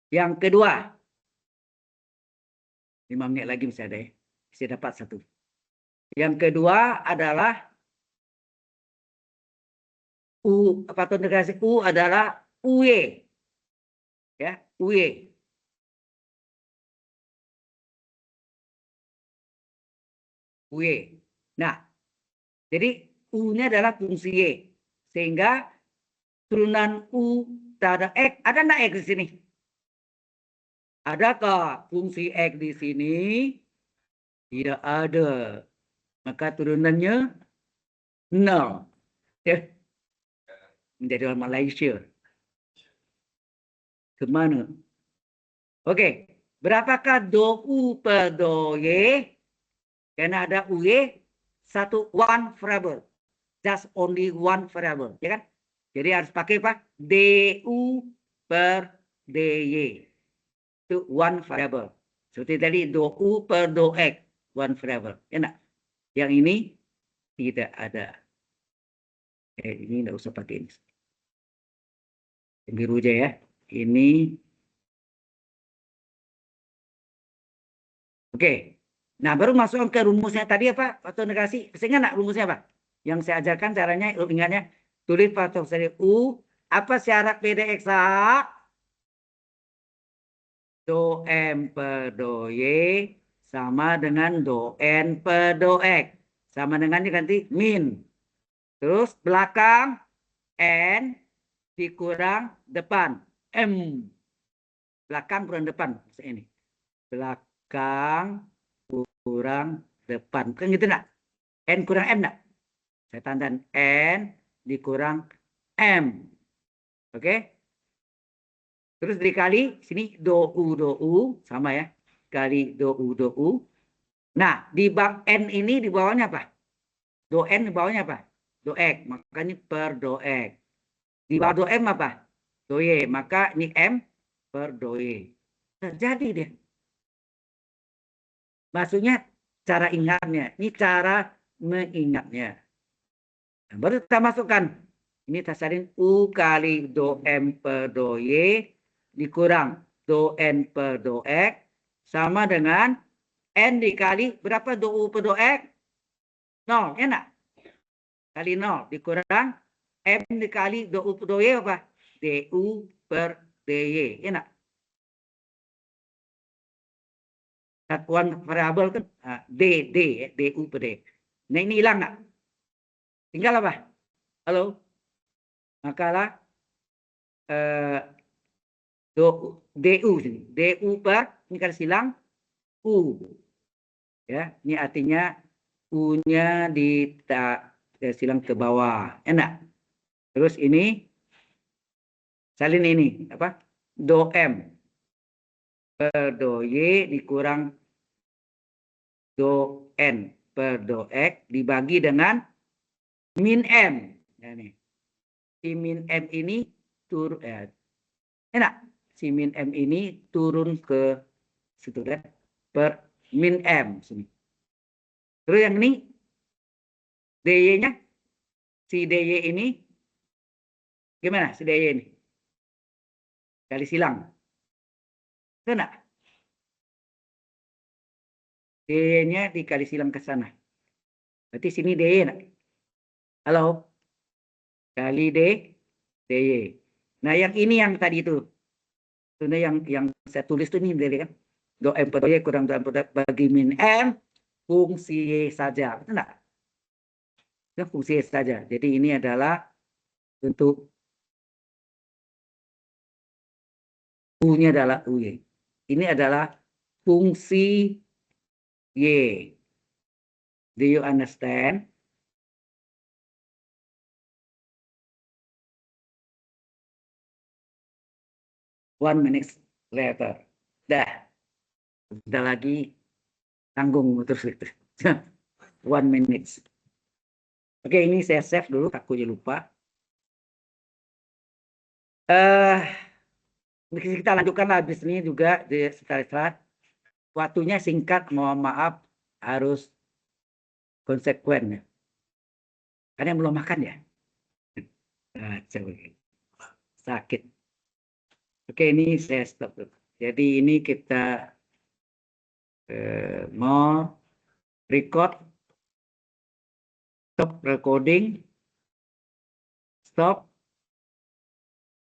Yang kedua. 5 menit lagi bisa ada ya. Bisa dapat satu. Yang kedua adalah U, patut negasi U adalah UE. Ya, UE. UE. Nah, jadi U-nya adalah fungsi Y. Sehingga turunan U terhadap X, ada enggak X di sini? Adakah fungsi X di sini? Tidak ada. Maka turunannya 0. Ya. Menjadi orang Malaysia. Kemana? Oke. Berapakah do U per do Y? Karena ada UI, one variable. Just only one variable. Ya kan? Jadi harus pakai apa? DU per DY. Itu one variable. Seperti tadi do U per do X. One variable. Ya enggak? Yang ini tidak ada. Ini enggak usah pakai ini. Yang biru aja ya. Ini. Oke. Nah, baru masuk ke rumusnya tadi apa? Faktor negasi. Masih ingat enggak rumusnya apa? Yang saya ajarkan caranya, ingatnya. Tulis faktor dari U. Apa syarat PDX? Do M per do Y sama dengan do N per do X. Sama dengan ganti min. Terus belakang N dikurang depan. M. Belakang kurang depan. Ini. Belakang kurang depan. Kan gitu enggak? N kurang M enggak? Saya tanda N dikurang M. Oke? Terus dikali sini do U sama ya. Kali do U. Nah, di bak N ini di bawahnya apa? Do N di bawahnya apa? Do X. Makanya per do X. Di bawah do M apa? Do Y. Maka ini M per do Y. Terjadi dia. Maksudnya cara ingatnya. Ini cara mengingatnya. Nah, baru kita masukkan. Ini tasarin U kali do M per do Y dikurang do N per do X sama dengan N dikali berapa do U per do X? 0, enak. Kali 0 dikurang M dikali do U per do Y apa? DU per DY, enak. Satuan variabel kan DU per D. Nah ini hilang nggak? Tinggal apa? Halo? Makalah DU sini. DU per ini kan silang U. Ya, ini artinya U-nya silang ke bawah. Enak. Terus ini salin ini apa? Do M per do Y dikurang do N per do X dibagi dengan min M. Nah, ini. Si min M ini turun enak. Si min M ini turun ke situ kan per min M sini. Terus yang ini DY-nya si DY ini gimana si DY ini? Kali silang. Itu enggak? D-nya dikali silang ke sana. Berarti sini DY enggak? Halo? Kali DY. Nah, yang ini yang tadi itu. Itu yang saya tulis itu ini dari kan. Do M per Y kurang do M per bagi min M fungsi Y saja. Betul enggak? Itu fungsi Y saja. Jadi ini adalah bentuk U-nya adalah UY. Ini adalah fungsi Y. Do you understand? One minute later. Dah. Udah lagi tanggung terus itu. One minute. Oke, ini saya save dulu, takutnya lupa. Kita lanjutkan habis ini juga di setelah waktunya singkat, mohon maaf harus konsekuen. Ada yang belum makan ya? Nah, coba sakit. Oke, ini saya stop dulu. Jadi ini kita mau record, stop recording, stop.